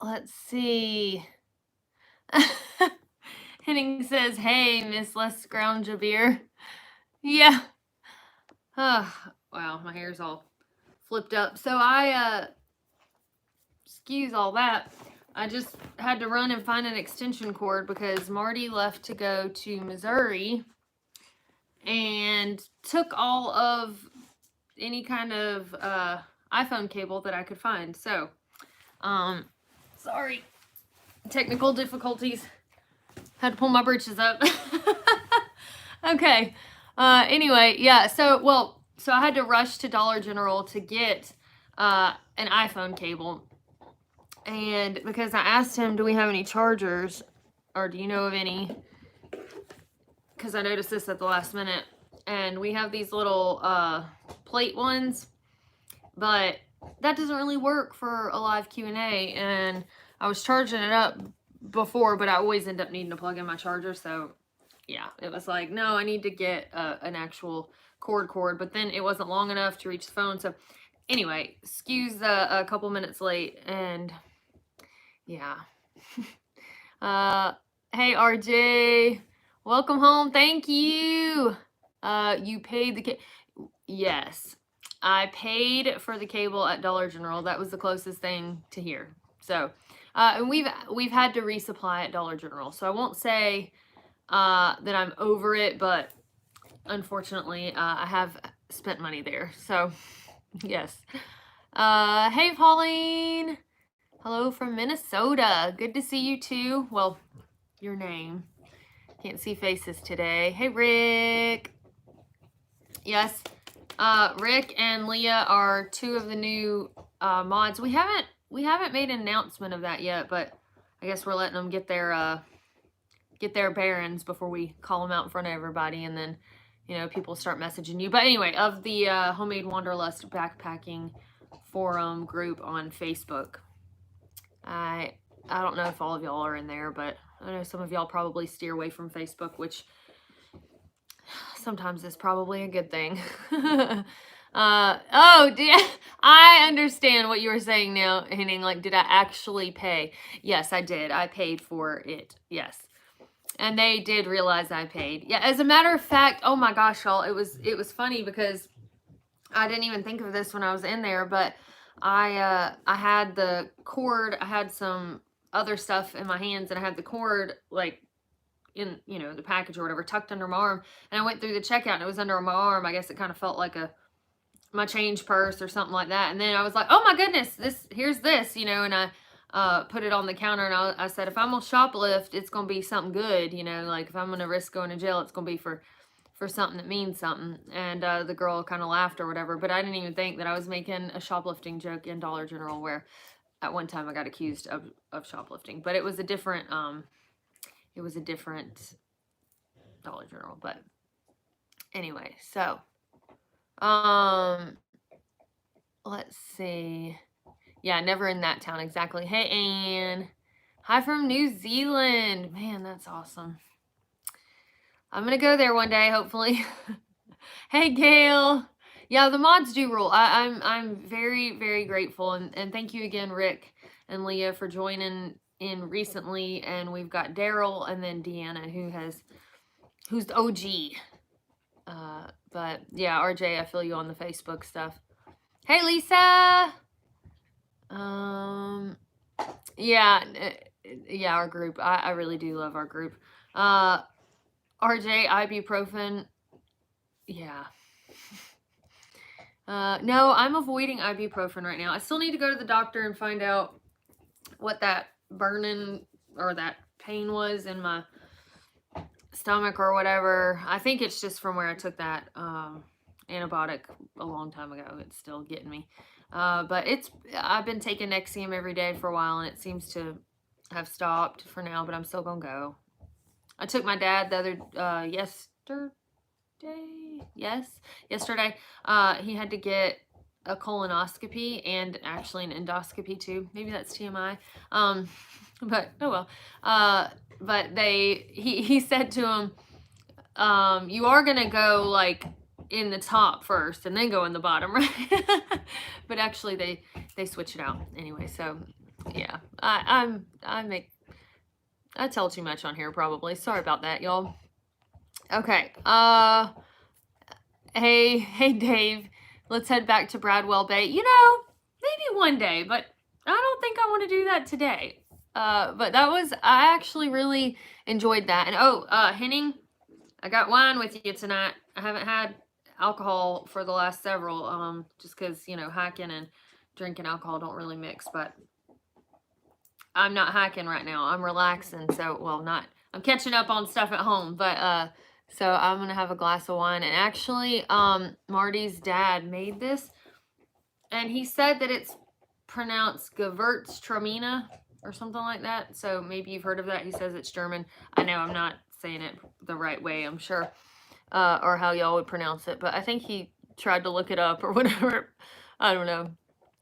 let's see. Henning says, hey, Miss Les Scrounge a beer. Yeah. Wow, my hair's all flipped up. So excuse all that. I just had to run and find an extension cord because Marty left to go to Missouri and took all of any kind of iPhone cable that I could find. So, sorry, technical difficulties. Had to pull my britches up. Okay. Anyway, yeah. So I had to rush to Dollar General to get an iPhone cable, and because I asked him, "Do we have any chargers, or do you know of any?" Because I noticed this at the last minute, and we have these little plate ones, but that doesn't really work for a live Q&A, and I was charging it up before, but I always end up needing to plug in my charger. So yeah, it was like, no, I need to get an actual cord, but then it wasn't long enough to reach the phone. So anyway, excuse a couple minutes late, and yeah. Hey RJ, welcome home. Thank you. You paid the yes, I paid for the cable at Dollar General. That was the closest thing to here. So, and we've had to resupply at Dollar General. So I won't say that I'm over it, but unfortunately, I have spent money there. So, yes. Hey Pauline. Hello from Minnesota. Good to see you too. Well, your name. Can't see faces today. Hey Rick. Yes. Rick and Leah are two of the new mods. We haven't made an announcement of that yet, but I guess we're letting them get their bearings before we call them out in front of everybody, and then people start messaging you. But anyway, of the Homemade Wanderlust backpacking forum group on Facebook, I don't know if all of y'all are in there, but I know some of y'all probably steer away from Facebook, which sometimes is probably a good thing. I understand what you were saying now, Henning. Like, did I actually pay? Yes, I did. I paid for it. Yes. And they did realize I paid. Yeah, as a matter of fact, oh my gosh, y'all, it was funny because I didn't even think of this when I was in there, but I had the cord, I had some other stuff in my hands, and I had the cord like in the package or whatever tucked under my arm, and I went through the checkout and it was under my arm. I guess it kind of felt like my change purse or something like that. And then I was like, oh my goodness, here's this, and I put it on the counter, and I said, if I'm gonna shoplift, it's gonna be something good, like if I'm gonna risk going to jail, it's gonna be for something that means something. And the girl kind of laughed or whatever, but I didn't even think that I was making a shoplifting joke in Dollar General, where at one time I got accused of shoplifting, but it was a different Dollar General. But anyway, so let's see. Yeah, never in that town exactly. Hey Anne. Hi from New Zealand. Man, that's awesome. I'm gonna go there one day, hopefully. Hey Gail. Yeah, the mods do rule. I'm very, very grateful, and thank you again, Rick and Leah, for joining in recently. And we've got Daryl and then Deanna, who's the OG. But yeah, RJ, I feel you on the Facebook stuff. Hey Lisa. Yeah, our group. I really do love our group. RJ, ibuprofen. Yeah. No, I'm avoiding ibuprofen right now. I still need to go to the doctor and find out what that burning or that pain was in my stomach or whatever. I think it's just from where I took that antibiotic a long time ago. It's still getting me. But I've been taking Nexium every day for a while, and it seems to have stopped for now, but I'm still gonna go. I took my dad the other yesterday. He had to get a colonoscopy and actually an endoscopy too. Maybe that's TMI. But oh well. But he said to him, you are gonna go like in the top first and then go in the bottom, right? But actually they switch it out anyway. So Yeah, I tell too much on here probably. Sorry about that, y'all. Okay. Hey Dave, let's head back to Bradwell Bay. You know, maybe one day, but I don't think I want to do that today. But I actually really enjoyed that. And Henning, I got wine with you tonight. I haven't had alcohol for the last several, just because, you know, hiking and drinking alcohol don't really mix, but I'm not hiking right now. I'm relaxing, so, well, I'm catching up on stuff at home, but, so I'm gonna have a glass of wine. And actually, Marty's dad made this, and he said that it's pronounced Gewürztraminer or something like that. So maybe you've heard of that. He says it's German. I know I'm not saying it the right way, I'm sure, or how y'all would pronounce it, but I think he tried to look it up or whatever. I don't know.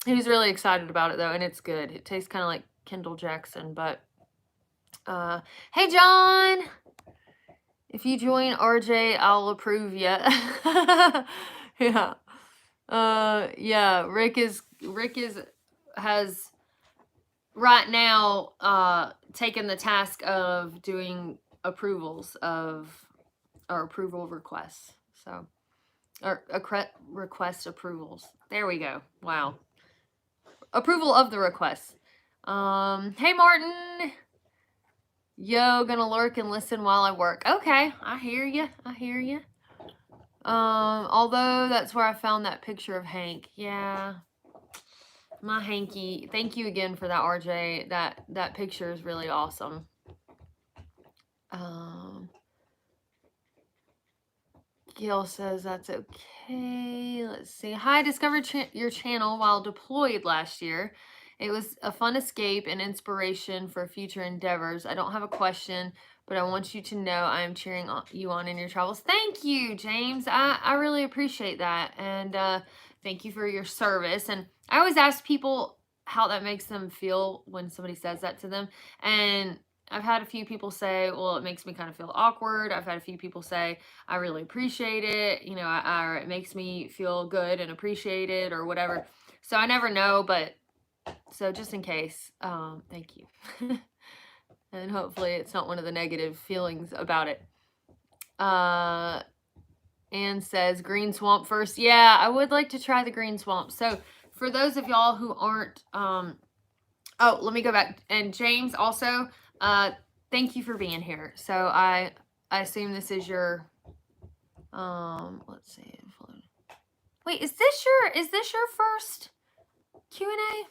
He was really excited about it though, and it's good. It tastes kind of like Kendall Jackson, but hey John, if you join RJ, I'll approve you. Yeah. Yeah, Rick has right now taken the task of doing approvals of or approval requests. So, or request approvals. There we go. Wow. Approval of the request. Hey Martin. Yo, gonna lurk and listen while I work. Okay, I hear you. I hear you. Although that's where I found that picture of Hank. Yeah. My Hanky. Thank you again for that, RJ. That picture is really awesome. Gail says that's okay. Let's see. Hi, I discovered your channel while deployed last year. It was a fun escape and inspiration for future endeavors. I don't have a question, but I want you to know I am cheering you on in your travels. Thank you, James. I really appreciate that. And thank you for your service. And I always ask people how that makes them feel when somebody says that to them. And I've had a few people say, well, it makes me kind of feel awkward. I've had a few people say, I really appreciate it. You know, it makes me feel good and appreciated or whatever. So I never know, but so just in case, thank you. And hopefully it's not one of the negative feelings about it. Anne says green swamp first. Yeah, I would like to try the green swamp. So for those of y'all who aren't, oh, let me go back. And James also, thank you for being here. So I assume this is your, let's see. Wait, is this your first Q&A?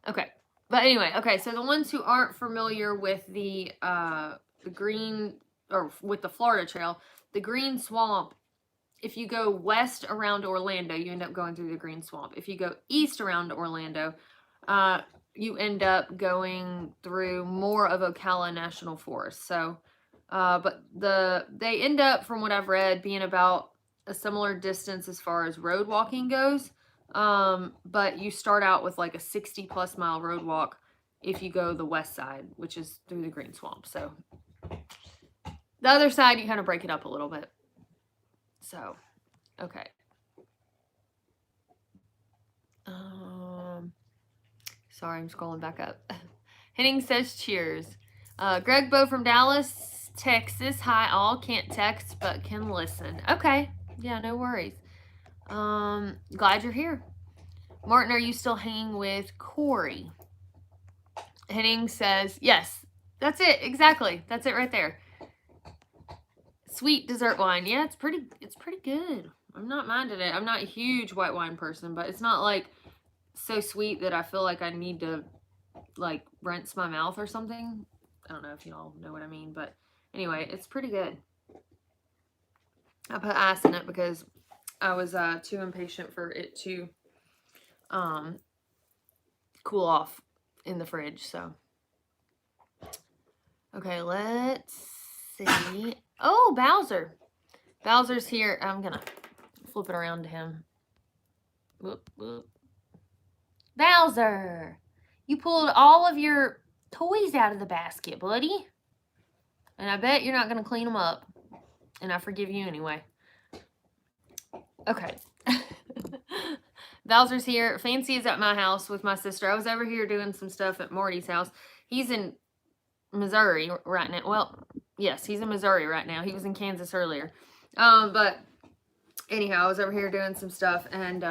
Okay. But anyway, okay, so the ones who aren't familiar with the green, or with the Florida Trail, the Green Swamp, if you go west around Orlando, you end up going through the Green Swamp. If you go east around Orlando, you end up going through more of Ocala National Forest. So, but they end up, from what I've read, being about a similar distance as far as road walking goes. But you start out with like a 60+ mile road walk if you go the west side, which is through the Green Swamp. So the other side, you kind of break it up a little bit. So, okay. Sorry, I'm scrolling back up. Henning says cheers. Greg Bow from Dallas, Texas. Hi all. Can't text, but can listen. Okay. Yeah, no worries. Glad you're here. Martin, are you still hanging with Corey? Henning says, yes. That's it. Exactly. That's it right there. Sweet dessert wine. Yeah, it's pretty good. I'm not minding it. I'm not a huge white wine person, but it's not like so sweet that I feel like I need to like rinse my mouth or something. I don't know if you all know what I mean, but anyway, it's pretty good. I put ice in it because I was too impatient for it to cool off in the fridge. So okay, let's see. Oh, Bowser's here. I'm gonna flip it around to him. Whoop, whoop. Bowser, you pulled all of your toys out of the basket, buddy. And I bet you're not gonna clean them up. And I forgive you anyway. Okay. Bowser's here. Fancy is at my house with my sister. I was over here doing some stuff at Marty's house. He's in Missouri right now. Well, yes, he's in Missouri right now. He was in Kansas earlier. But anyhow, I was over here doing some stuff and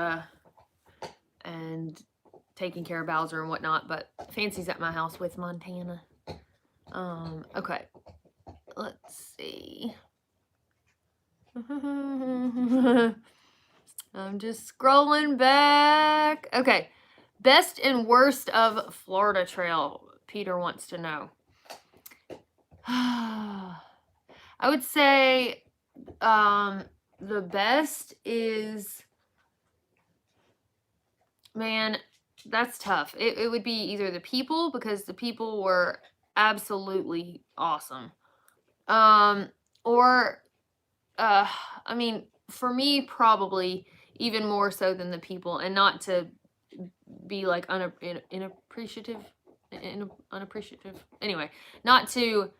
taking care of Bowser and whatnot. But Fancy's at my house with Montana. Okay. Let's see. I'm just scrolling back. Okay. Best and worst of Florida Trail. Peter wants to know. I would say the best is, man, that's tough. It would be either the people, because the people were absolutely awesome. Or I mean, for me, probably even more so than the people, and not to be like unappreciative. Anyway, not to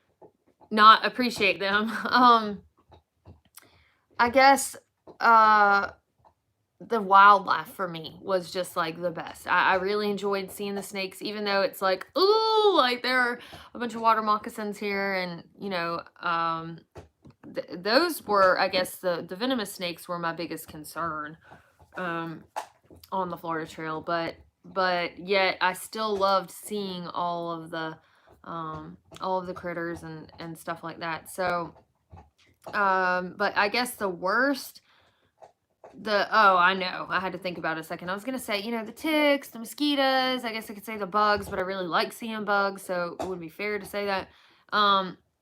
not appreciate them. I guess the wildlife for me was just like the best. I really enjoyed seeing the snakes, even though it's like, ooh, like there are a bunch of water moccasins here, and you know, those were, I guess, the venomous snakes were my biggest concern on the Florida Trail, but yet I still loved seeing all of the critters and stuff like that. So but I guess the worst, I know, I had to think about it a second. I was gonna say, you know, the ticks, the mosquitoes, I guess I could say the bugs, but I really like seeing bugs, so it wouldn't be fair to say that.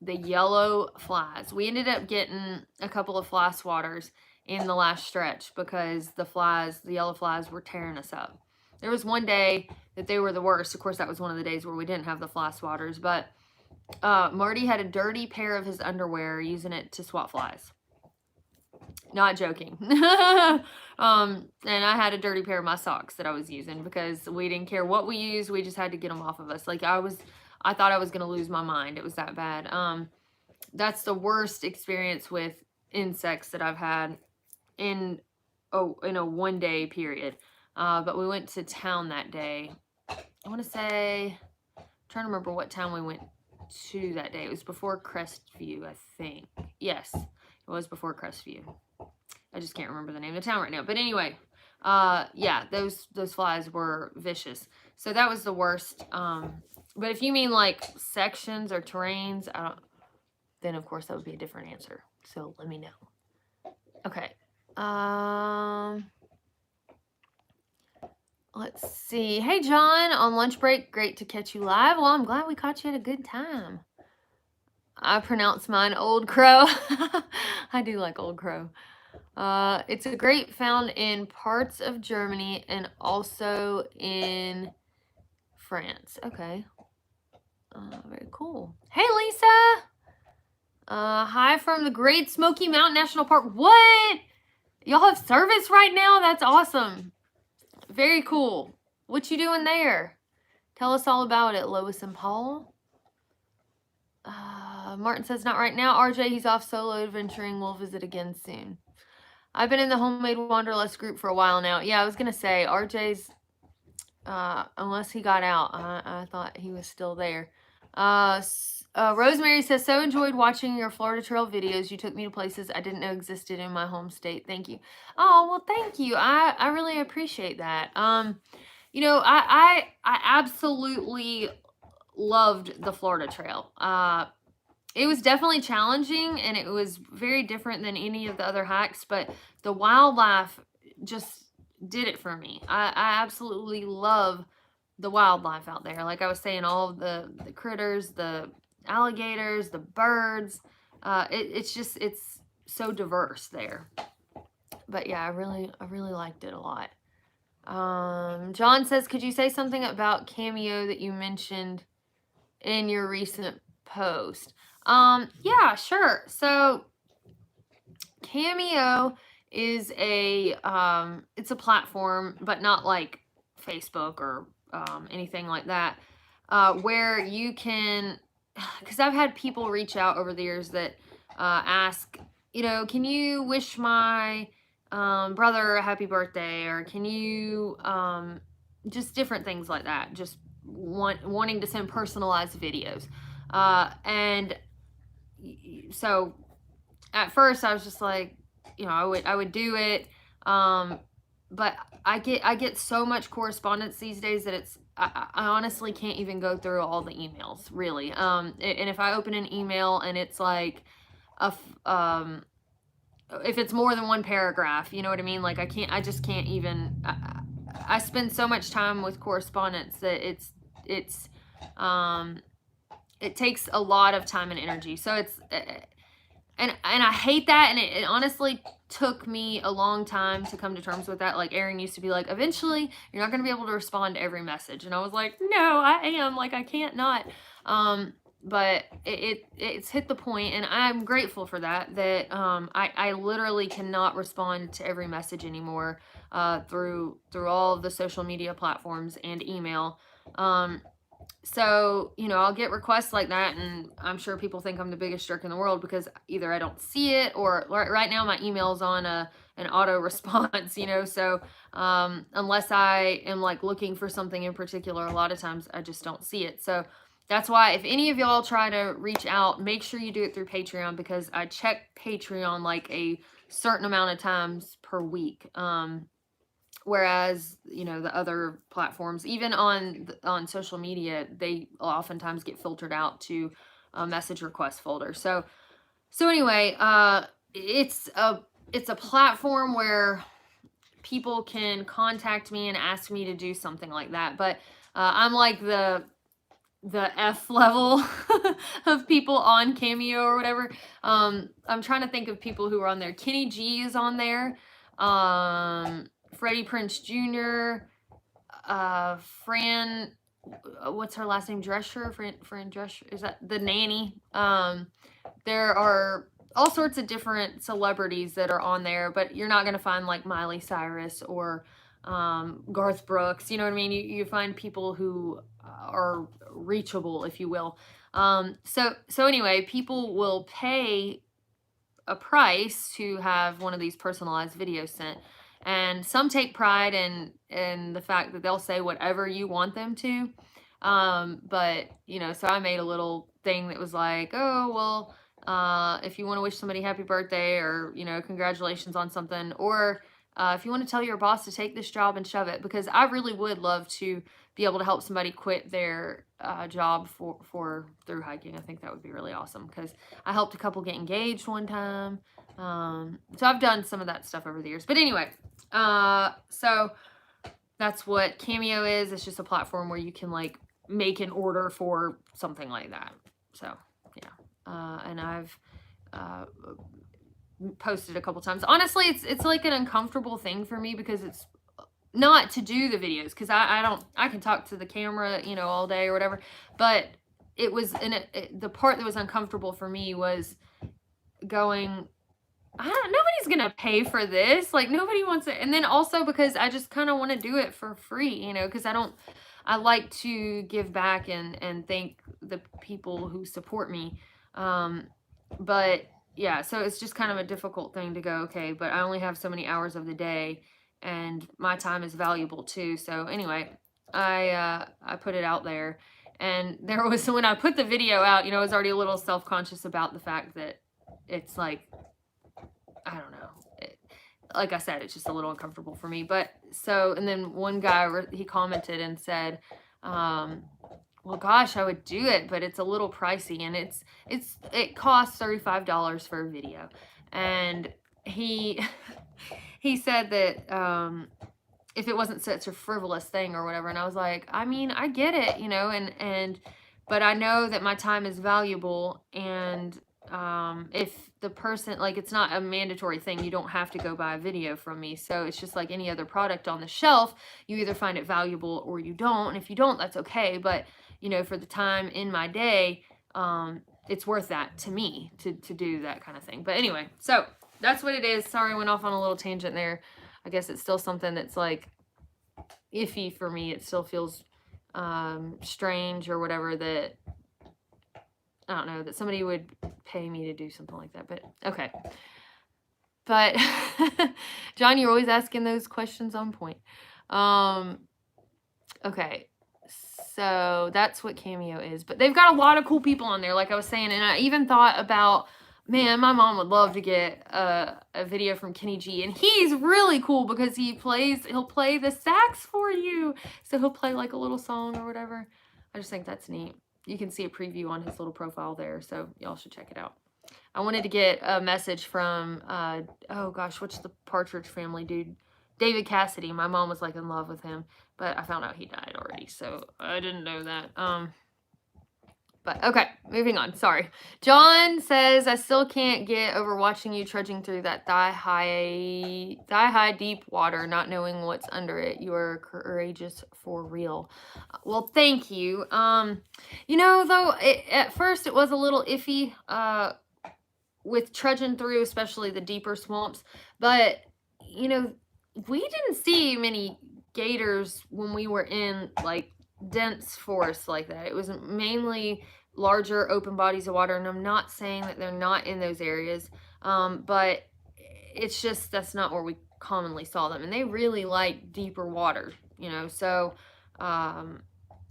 The yellow flies. We ended up getting a couple of fly swatters in the last stretch because the yellow flies were tearing us up. There was one day that they were the worst. Of course, that was one of the days where we didn't have the fly swatters, but Marty had a dirty pair of his underwear using it to swat flies. Not joking. And I had a dirty pair of my socks that I was using because we didn't care what we used. We just had to get them off of us. Like I thought I was going to lose my mind. It was that bad. That's the worst experience with insects that I've had in a 1 day period. But we went to town that day. I want to say, I'm trying to remember what town we went to that day. It was before Crestview, I think. Yes, it was before Crestview. I just can't remember the name of the town right now. But anyway, yeah, those flies were vicious. So that was the worst. But if you mean like sections or terrains, then of course that would be a different answer. So let me know. Okay. Let's see. Hey, John, on lunch break. Great to catch you live. Well, I'm glad we caught you at a good time. I pronounce mine Old Crow. I do like Old Crow. It's a grape found in parts of Germany and also in France. Okay. Very cool. Hey, Lisa. Hi from the Great Smoky Mountain National Park. What? Y'all have service right now? That's awesome. Very cool. What you doing there? Tell us all about it, Lois and Paul. Martin says, not right now. RJ, he's off solo adventuring. We'll visit again soon. I've been in the Homemade Wanderlust group for a while now. Yeah, I was going to say, RJ's, unless he got out, I thought he was still there. Rosemary says, so enjoyed watching your Florida Trail videos. You took me to places I didn't know existed in my home state. Thank you. Oh, well, thank you. I really appreciate that. You know, I absolutely loved the Florida Trail. It was definitely challenging and it was very different than any of the other hikes, but the wildlife just did it for me. I absolutely love the wildlife out there. Like I was saying, all of the critters, the alligators, the birds, it's so diverse there. But yeah, I really liked it a lot. John says, could you say something about Cameo that you mentioned in your recent post? Yeah, sure. So Cameo is it's a platform, but not like Facebook or anything like that, where you can, because I've had people reach out over the years that ask, you know, can you wish my brother a happy birthday, or can you, just different things like that. Just wanting to send personalized videos. And so at first I was just like, I would do it. But I get so much correspondence these days that I honestly can't even go through all the emails, really. And if I open an email and it's like if it's more than one paragraph, you know what I mean? Like I just can't even. I spend so much time with correspondence that um, it takes a lot of time and energy. So it's and I hate that, and it honestly took me a long time to come to terms with that. Like Aaron used to be like, eventually you're not going to be able to respond to every message, and I was like, no, I am. Like I can't not. But it's hit the point, and I'm grateful for that. That I literally cannot respond to every message anymore through all of the social media platforms and email. So, I'll get requests like that, and I'm sure people think I'm the biggest jerk in the world because either I don't see it, or right now my email's on an auto response, so unless I am like looking for something in particular, a lot of times I just don't see it. So that's why if any of y'all try to reach out, make sure you do it through Patreon, because I check Patreon like a certain amount of times per week. Whereas, the other platforms, even on social media, they oftentimes get filtered out to a message request folder. So anyway, it's a platform where people can contact me and ask me to do something like that. But I'm like the F level of people on Cameo or whatever. I'm trying to think of people who are on there. Kenny G is on there. Freddie Prince Jr., Fran, what's her last name? Drescher? Fran Drescher? Is that the nanny? There are all sorts of different celebrities that are on there, but you're not going to find like Miley Cyrus or Garth Brooks. You know what I mean? You find people who are reachable, if you will. So anyway, people will pay a price to have one of these personalized videos sent. And some take pride in the fact that they'll say whatever you want them to. But, so I made a little thing that was like, oh, well, if you want to wish somebody happy birthday, or, congratulations on something, or if you want to tell your boss to take this job and shove it, because I really would love to be able to help somebody quit their job for through hiking. I think that would be really awesome, because I helped a couple get engaged one time. So I've done some of that stuff over the years. But anyway, so that's what Cameo is. It's just a platform where you can like make an order for something like that. So yeah, and I've posted a couple times. Honestly, it's like an uncomfortable thing for me, because it's not to do the videos, because I can talk to the camera, all day or whatever, but it was the part that was uncomfortable for me was going, nobody's gonna pay for this, like nobody wants it. And then also because I just kind of want to do it for free, because I like to give back and thank the people who support me. But yeah, so it's just kind of a difficult thing to go, okay, but I only have so many hours of the day, and my time is valuable too. So anyway, I put it out there, and there was, when I put the video out, I was already a little self-conscious about the fact that it's like, I don't know. Like I said, it's just a little uncomfortable for me. But so, and then one guy, he commented and said, well, gosh, I would do it, but it's a little pricey, and it costs $35 for a video. And he said that if it wasn't such a frivolous thing or whatever. And I was like, I mean, I get it, but I know that my time is valuable, and if the person, like, it's not a mandatory thing, you don't have to go buy a video from me. So it's just like any other product on the shelf. You either find it valuable or you don't, and if you don't, that's okay. But for the time in my day, it's worth that to me to do that kind of thing. But anyway, so that's what it is. Sorry, I went off on a little tangent there. I guess it's still something that's like iffy for me. It still feels strange or whatever that, I don't know, that somebody would pay me to do something like that. But okay. But John, you're always asking those questions on point. Okay, so that's what Cameo is. But they've got a lot of cool people on there, like I was saying. And I even thought about, man, my mom would love to get a video from Kenny G. And he's really cool because he'll play the sax for you. So he'll play like a little song or whatever. I just think that's neat. You can see a preview on his little profile there. So y'all should check it out. I wanted to get a message from, oh gosh, what's the Partridge Family dude? David Cassidy. My mom was like in love with him, but I found out he died already, so I didn't know that. But okay, moving on. Sorry. John says, I still can't get over watching you trudging through that thigh-high deep water, not knowing what's under it. You are courageous for real. Well, thank you. You know, though, at first it was a little iffy, with trudging through, especially the deeper swamps. But, you know, we didn't see many gators when we were in, like, dense forests like that. It was mainly larger open bodies of water. And I'm not saying that they're not in those areas. But it's just, that's not where we commonly saw them. And they really like deeper water, you know. So,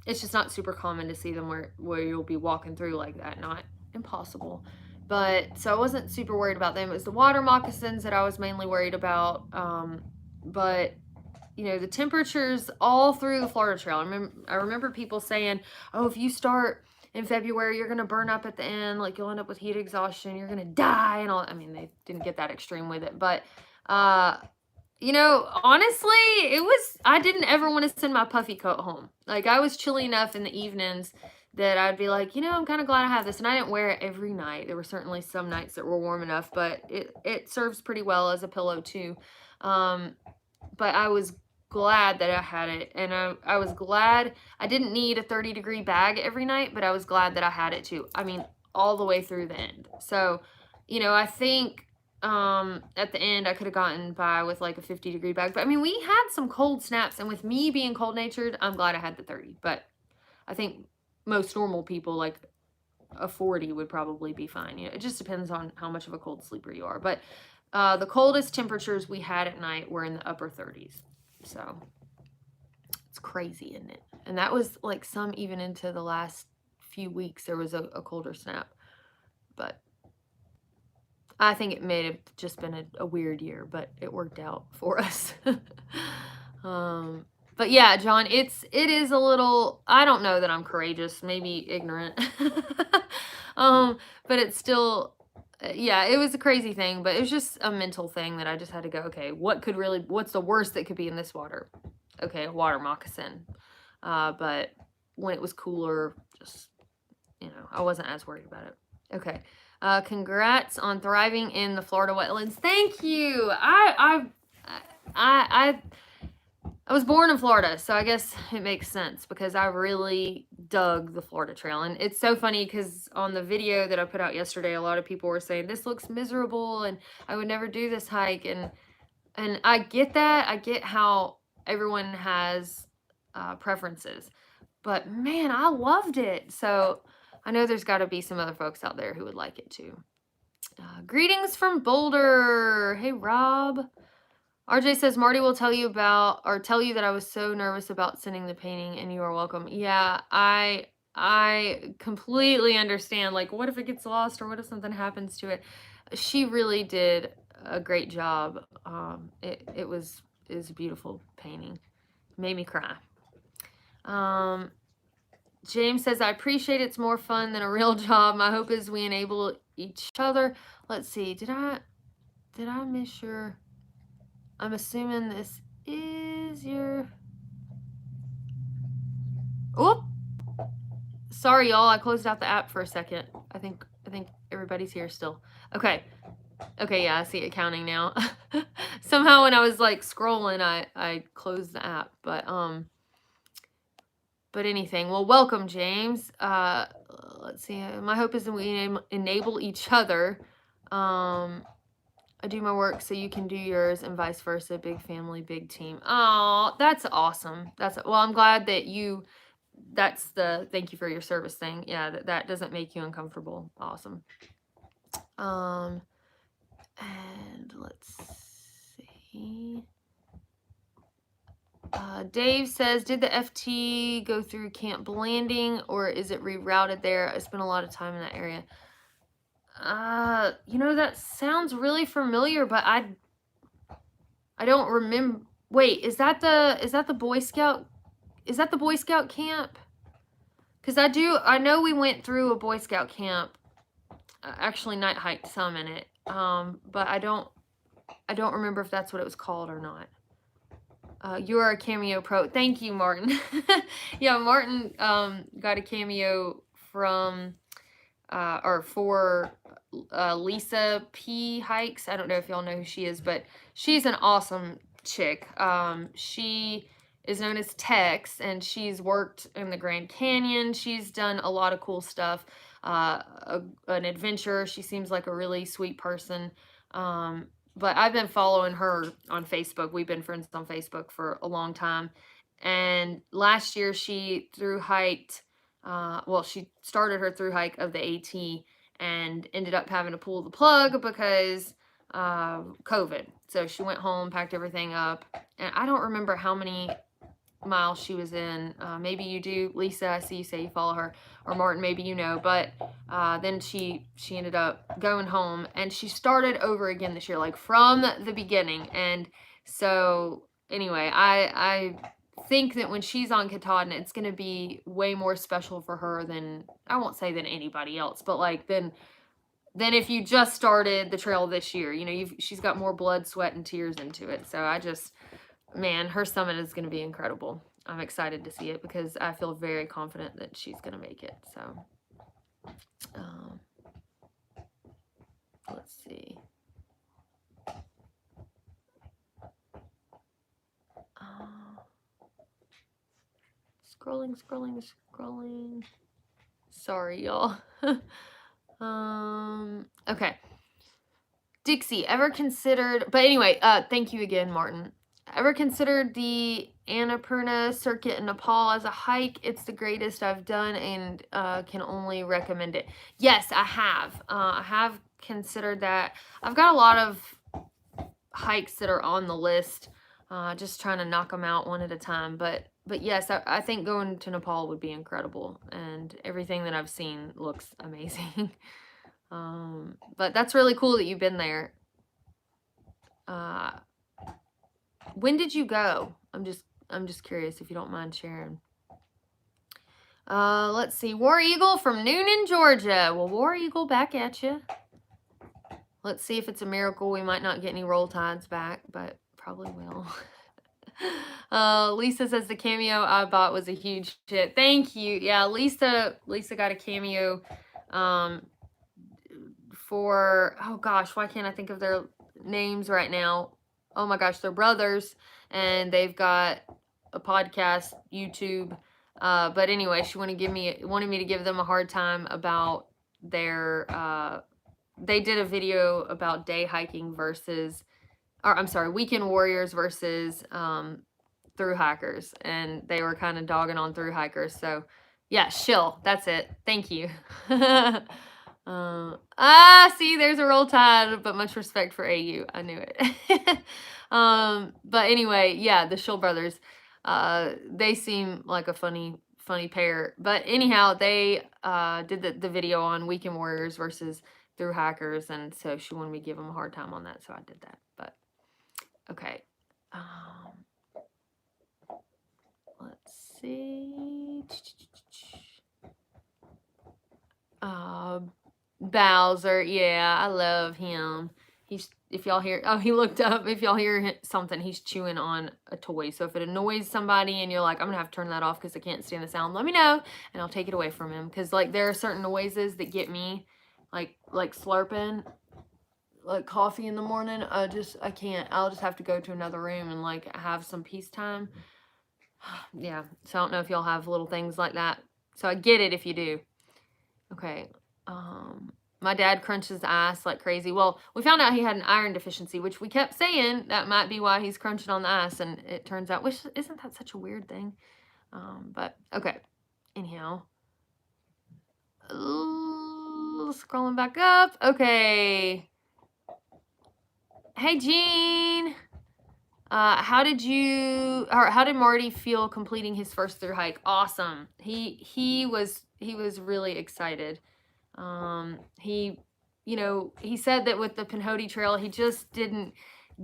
it's just not super common to see them where you'll be walking through like that. Not impossible. But, so I wasn't super worried about them. It was the water moccasins that I was mainly worried about. But, you know, the temperatures all through the Florida Trail. I remember people saying, oh, if you start in February, you're going to burn up at the end. Like, you'll end up with heat exhaustion. You're going to die and all. I mean, they didn't get that extreme with it. But, you know, honestly, I didn't ever want to send my puffy coat home. Like, I was chilly enough in the evenings that I'd be like, you know, I'm kind of glad I have this. And I didn't wear it every night. There were certainly some nights that were warm enough, but it serves pretty well as a pillow too. But I was glad that I had it. And I was glad I didn't need a 30-degree bag every night, but I was glad that I had it too. I mean, all the way through the end. So, you know, I think at the end I could have gotten by with like a 50-degree bag. But I mean, we had some cold snaps, and with me being cold-natured, I'm glad I had the 30. But I think most normal people, like a 40 would probably be fine. You know, it just depends on how much of a cold sleeper you are. But the coldest temperatures we had at night were in the upper 30s. So it's crazy, isn't it? And that was like some even into the last few weeks, there was a colder snap. But I think it may have just been a weird year, but it worked out for us. But yeah, John, it is a little, I don't know that I'm courageous, maybe ignorant. But it's still, yeah, it was a crazy thing, but it was just a mental thing that I just had to go, okay, what's the worst that could be in this water? Okay, a water moccasin. But when it was cooler, just, you know, I wasn't as worried about it. Okay. Congrats on thriving in the Florida wetlands. Thank you. I was born in Florida, so I guess it makes sense because I really dug the Florida Trail. And it's so funny because on the video that I put out yesterday, a lot of people were saying, this looks miserable and I would never do this hike. And I get that. I get how everyone has preferences. But man, I loved it. So I know there's got to be some other folks out there who would like it too. Greetings from Boulder. Hey, Rob. RJ says, Marty will tell you that I was so nervous about sending the painting, and you are welcome. Yeah, I completely understand. Like, what if it gets lost, or what if something happens to it? She really did a great job. It was a beautiful painting. Made me cry. James says, I appreciate it's more fun than a real job. My hope is we enable each other. Let's see. Did I miss your... I'm assuming this is your... Oh! Sorry, y'all. I closed out the app for a second. I think everybody's here still. Okay. Okay, yeah, I see it counting now. Somehow when I was like scrolling, I closed the app. But anything. Well, welcome, James. Let's see. My hope is that we enable each other. I do my work so you can do yours and vice versa. Big family, big team. Oh, that's awesome. Well, I'm glad that that's the thank you for your service thing. Yeah, that doesn't make you uncomfortable. Awesome. And let's see. Dave says, did the FT go through Camp Blanding or is it rerouted there? I spent a lot of time in that area. You know, that sounds really familiar, but I don't remember. Wait, is that the Boy Scout? Is that the Boy Scout camp? Because I know we went through a Boy Scout camp. Actually night hiked some in it. But I don't remember if that's what it was called or not. You are a cameo pro. Thank you, Martin. Yeah, Martin got a cameo from or for Lisa P Hikes. I don't know if y'all know who she is, but she's an awesome chick. She is known as Tex, and she's worked in the Grand Canyon. She's done a lot of cool stuff. An adventure. She seems like a really sweet person. But I've been following her on Facebook. We've been friends on Facebook for a long time. And last year she thru-hiked, she started her thru-hike of the AT and ended up having to pull the plug because COVID. So she went home, packed everything up. And I don't remember how many miles she was in. Maybe you do, Lisa. I see you say you follow her, or Martin. Maybe you know. But then she ended up going home, and she started over again this year, like from the beginning. And so anyway, I think that when she's on Katahdin, it's going to be way more special for her than, I won't say than anybody else, but like than if you just started the trail this year. You know, she's got more blood, sweat, and tears into it. So man, her summit is going to be incredible. I'm excited to see it because I feel very confident that she's going to make it. So, let's see. Scrolling. Sorry, y'all. Okay. Dixie, ever considered, but anyway, thank you again, Martin. Ever considered the Annapurna circuit in Nepal as a hike? It's the greatest I've done and can only recommend it. Yes, I have. I have considered that. I've got a lot of hikes that are on the list, just trying to knock them out one at a time. But yes, I think going to Nepal would be incredible, and everything that I've seen looks amazing. But that's really cool that you've been there. When did you go? I'm just curious if you don't mind sharing. Let's see. War Eagle from Noonan, Georgia. Well, War Eagle, back at you. Let's see if it's a miracle we might not get any roll tides back, but probably will. Lisa says the cameo I bought was a huge hit. Thank you. Yeah, Lisa got a cameo for, oh gosh, why can't I think of their names right now? Oh my gosh, they're brothers, and they've got a podcast, YouTube. But anyway, she wanted me to give them a hard time about their they did a video about day hiking versus, or I'm sorry, weekend warriors versus thru hikers, and they were kind of dogging on thru hikers. So yeah, shill, that's it. Thank you. See, there's a roll tide, but much respect for AU. I knew it. But anyway, yeah, the Shill brothers, they seem like a funny pair. But anyhow, they did the video on weekend warriors versus thru hikers, and so she wanted me to give them a hard time on that, so I did that. But okay, let's see. Bowser, yeah, I love him. If y'all hear, he looked up, if y'all hear something, he's chewing on a toy. So if it annoys somebody and you're like, I'm gonna have to turn that off because I can't stand the sound, let me know and I'll take it away from him. Because like there are certain noises that get me, like slurping like coffee in the morning. I can't. I'll just have to go to another room and like have some peace time. Yeah, so I don't know if y'all have little things like that. So I get it if you do. Okay. My dad crunches ice like crazy. Well, we found out he had an iron deficiency, which we kept saying that might be why he's crunching on the ice, and it turns out, which isn't that such a weird thing? But okay. Anyhow. Ooh, scrolling back up. Okay. Hey, Jean. How did Marty feel completing his first thru hike? Awesome. He was really excited. He, he said that with the Pinhoti Trail, he just didn't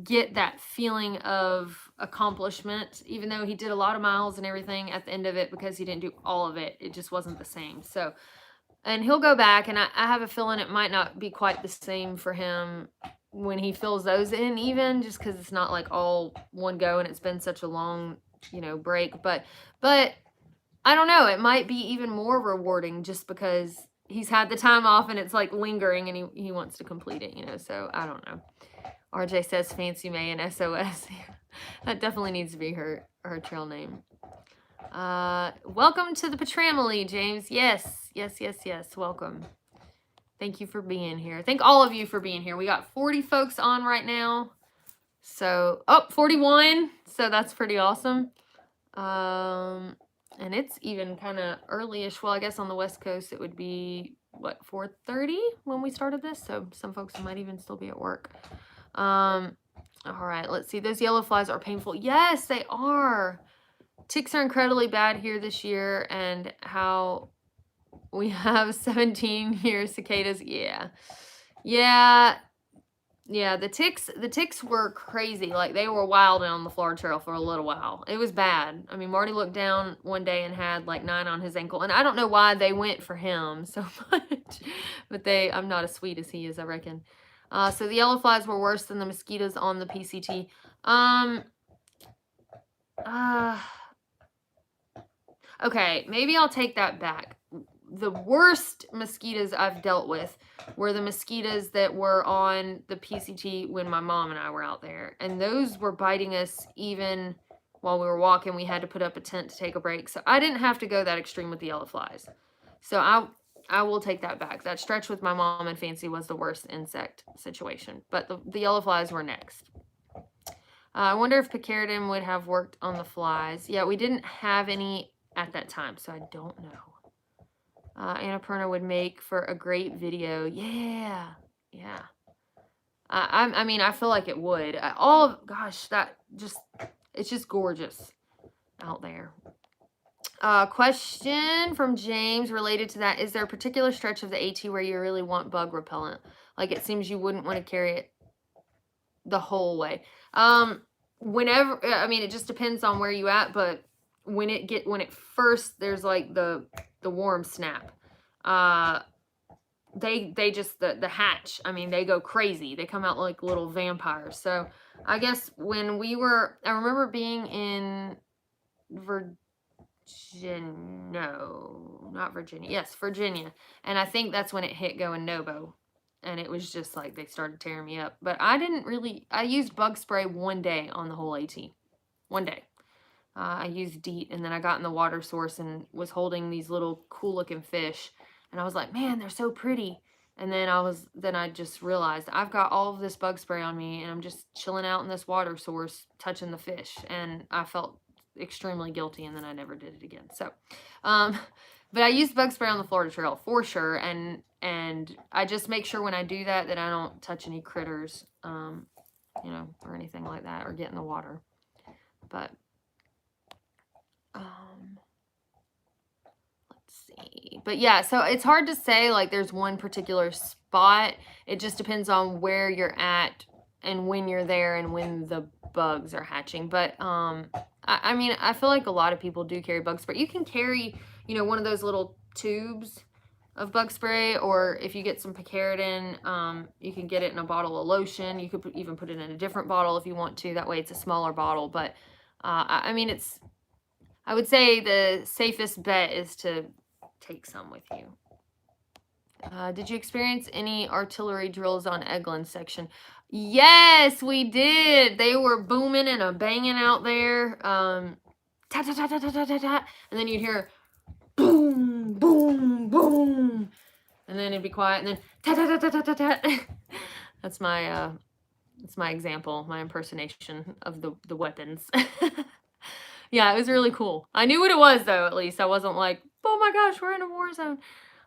get that feeling of accomplishment, even though he did a lot of miles and everything at the end of it, because he didn't do all of it. It just wasn't the same. So, and he'll go back, and I have a feeling it might not be quite the same for him when he fills those in, even just because it's not like all one go and it's been such a long, break. But I don't know, it might be even more rewarding just because he's had the time off and it's like lingering and he wants to complete it, so I don't know. RJ says Fancy May and SOS. That definitely needs to be her trail name. Welcome to the Patramily, James. Yes. Welcome. Thank you for being here. Thank all of you for being here. We got 40 folks on right now. So, 41. So that's pretty awesome. And it's even kind of early-ish. Well, I guess on the West Coast it would be, 4:30 when we started this? So some folks might even still be at work. All right, let's see. Those yellow flies are painful. Yes, they are. Ticks are incredibly bad here this year, and how we have 17-year cicadas. Yeah, the ticks were crazy. Like, they were wild on the Florida Trail for a little while. It was bad. I mean, Marty looked down one day and had like 9 on his ankle, and I don't know why they went for him so much, but I'm not as sweet as he is, I reckon. So the yellow flies were worse than the mosquitoes on the PCT. Okay, maybe I'll take that back. The worst mosquitoes I've dealt with were the mosquitoes that were on the PCT when my mom and I were out there. And those were biting us even while we were walking. We had to put up a tent to take a break. So I didn't have to go that extreme with the yellow flies. So I will take that back. That stretch with my mom and Fancy was the worst insect situation. But the yellow flies were next. I wonder if picaridin would have worked on the flies. Yeah, we didn't have any at that time, so I don't know. Annapurna would make for a great video. Yeah. I mean, I feel like it would. Gosh, it's just gorgeous out there. Question from James related to that. Is there a particular stretch of the AT where you really want bug repellent? Like, it seems you wouldn't want to carry it the whole way. Whenever, I mean, it just depends on where you at, but when it first, there's like the warm snap. They just, the hatch, I mean, they go crazy. They come out like little vampires. So I guess when I remember being in Virginia. And I think that's when it hit going Novo. And it was just like they started tearing me up. But I used bug spray one day on the whole AT. One day. I used DEET, and then I got in the water source and was holding these little cool looking fish. And I was like, man, they're so pretty. And then I just realized I've got all of this bug spray on me, and I'm just chilling out in this water source touching the fish. And I felt extremely guilty, and then I never did it again. So, but I used bug spray on the Florida Trail for sure. And I just make sure when I do that I don't touch any critters, or anything like that, or get in the water. But, let's see. But yeah, so it's hard to say like there's one particular spot. It just depends on where you're at and when you're there and when the bugs are hatching. But I mean, I feel like a lot of people do carry bug spray. You can carry, one of those little tubes of bug spray, or if you get some picaridin, you can get it in a bottle of lotion. You could even put it in a different bottle if you want to. That way it's a smaller bottle. But I mean, I would say the safest bet is to take some with you. Did you experience any artillery drills on Eglin section? Yes, we did. They were booming and a banging out there. Ta ta ta ta ta ta ta ta, and then you'd hear boom, boom, boom, and then it'd be quiet, and then ta ta ta ta ta ta ta. That's my example, my impersonation of the weapons. Yeah, it was really cool. I knew what it was though. At least I wasn't like, oh my gosh, we're in a war zone.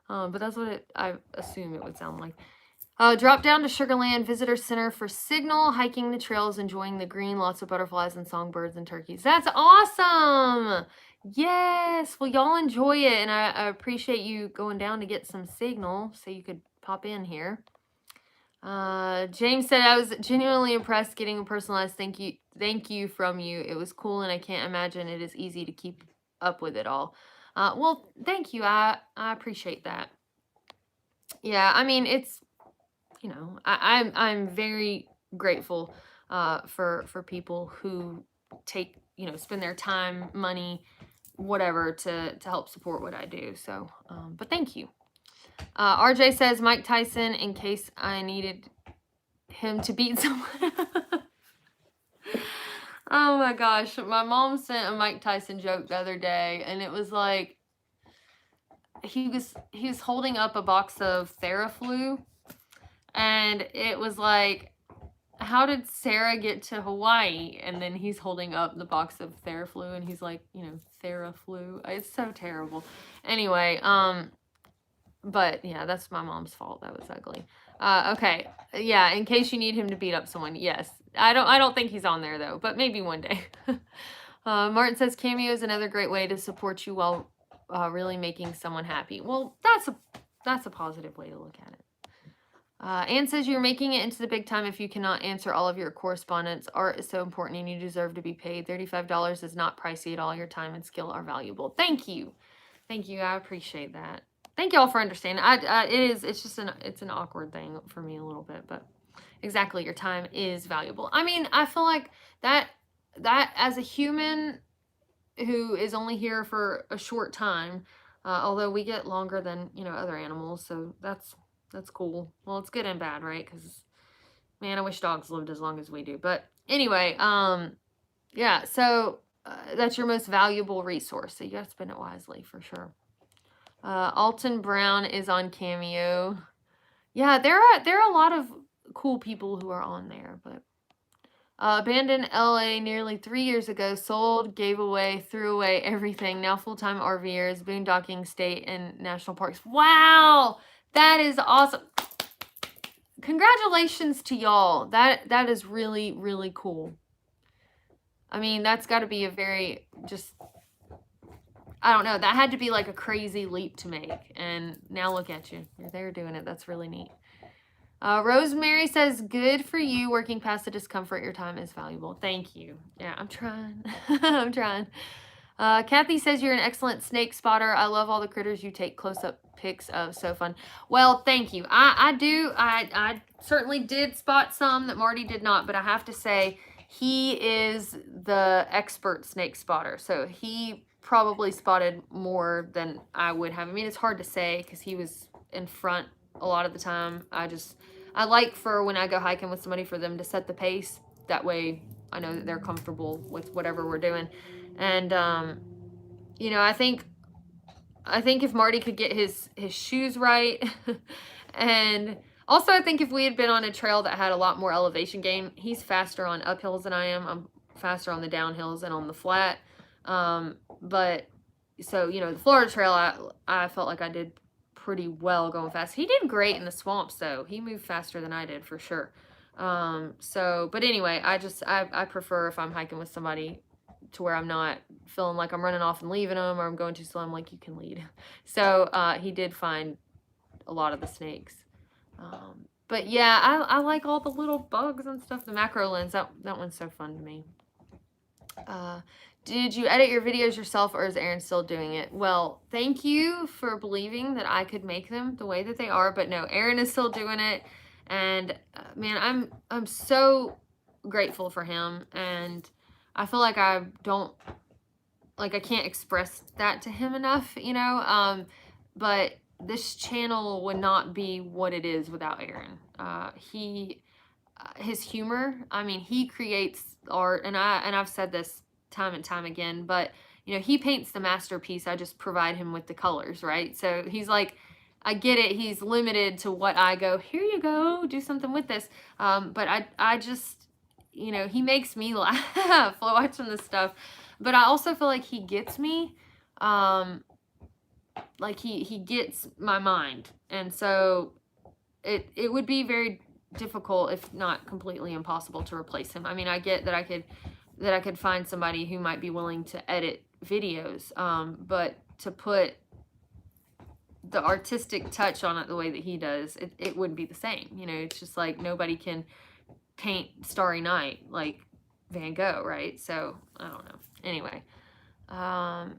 But that's what I assume it would sound like. Drop down to Sugarland Visitor Center for signal, hiking the trails, enjoying the green, lots of butterflies and songbirds and turkeys. That's awesome! Yes! Well, y'all enjoy it, and I appreciate you going down to get some signal so you could pop in here. James said, I was genuinely impressed getting a personalized thank you from you. It was cool, and I can't imagine it is easy to keep up with it all. Well, thank you. I appreciate that. Yeah, I mean, it's, you know, I'm very grateful for people who take, you know, spend their time, money, whatever to help support what I do. So, but thank you. RJ says Mike Tyson in case I needed him to beat someone. Oh my gosh, my mom sent a Mike Tyson joke the other day, and it was like he was holding up a box of Theraflu, and it was like, how did Sarah get to Hawaii? And then he's holding up the box of Theraflu, and he's like, you know, Theraflu. It's so terrible. Anyway, but yeah, that's my mom's fault. That was ugly. Okay. Yeah, in case you need him to beat up someone. Yes. I don't think he's on there though, but maybe one day. Martin says Cameo is another great way to support you while really making someone happy. Well, that's a positive way to look at it. Anne says you're making it into the big time if you cannot answer all of your correspondence. Art is so important and you deserve to be paid. $35 is not pricey at all. Your time and skill are valuable. Thank you. Thank you. I appreciate that. Thank y'all for understanding. It's just an awkward thing for me a little bit, but exactly, your time is valuable. I mean, I feel like that as a human who is only here for a short time, although we get longer than, you know, other animals, so that's cool. Well, it's good and bad, right? Because, man, I wish dogs lived as long as we do. But anyway, yeah, so that's your most valuable resource. So you got to spend it wisely for sure. Alton Brown is on Cameo. Yeah, there are a lot of cool people who are on there, but abandoned LA nearly 3 years ago, sold, gave away, threw away everything. Now full-time RVers, boondocking state and national parks. Wow, that is awesome. Congratulations to y'all. That is really, really cool. I mean, that's got to be a very just, I don't know, that had to be like a crazy leap to make. And now look at you. You're there doing it. That's really neat. Rosemary says, good for you. Working past the discomfort, your time is valuable. Thank you. Yeah, I'm trying. I'm trying. Kathy says, you're an excellent snake spotter. I love all the critters you take close-up pics of. So fun. Well, thank you. I certainly did spot some that Marty did not, but I have to say, he is the expert snake spotter. So he probably spotted more than I would have. I mean, it's hard to say because he was in front a lot of the time. I like for when I go hiking with somebody for them to set the pace. That way I know that they're comfortable with whatever we're doing. And, you know, I think if Marty could get his shoes right and also I think if we had been on a trail that had a lot more elevation gain, he's faster on uphills than I am. I'm faster on the downhills and on the flat. But so, you know, the Florida Trail, I felt like I did pretty well going fast. He did great in the swamps though. He moved faster than I did for sure. So, but anyway, I prefer if I'm hiking with somebody to where I'm not feeling like I'm running off and leaving them or I'm going too slow. I'm like, you can lead. So, he did find a lot of the snakes. But yeah, I like all the little bugs and stuff. The macro lens, that one's so fun to me. Did you edit your videos yourself or is Erin still doing it? Well, thank you for believing that I could make them the way that they are, but no, Erin is still doing it. And man, I'm so grateful for him. And I feel like I can't express that to him enough, you know? But this channel would not be what it is without Erin. His humor, I mean, he creates art, and I've said this time and time again, but you know, he paints the masterpiece. I just provide him with the colors, right? So he's like, I get it. He's limited to what I go, here you go, do something with this. But I just, you know, he makes me laugh watching this stuff. But I also feel like he gets me. Like he gets my mind. And so it would be very difficult, if not completely impossible, to replace him. I mean, I get that I could find somebody who might be willing to edit videos, but to put the artistic touch on it the way that he does, it wouldn't be the same. You know, it's just like nobody can paint Starry Night like Van Gogh, right? So I don't know. Anyway, but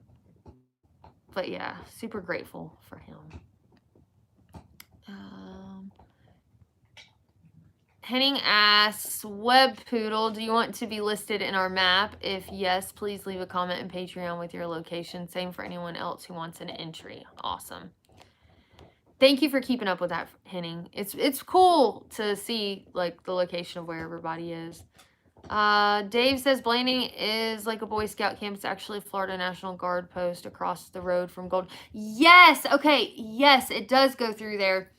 yeah, super grateful for him. Henning asks, Web Poodle, do you want to be listed in our map? If yes, please leave a comment in Patreon with your location. Same for anyone else who wants an entry. Awesome. Thank you for keeping up with that, Henning. It's cool to see like the location of where everybody is. Dave says Blanding is like a Boy Scout camp. It's actually Florida National Guard post across the road from Gold. Yes, okay, yes, it does go through there.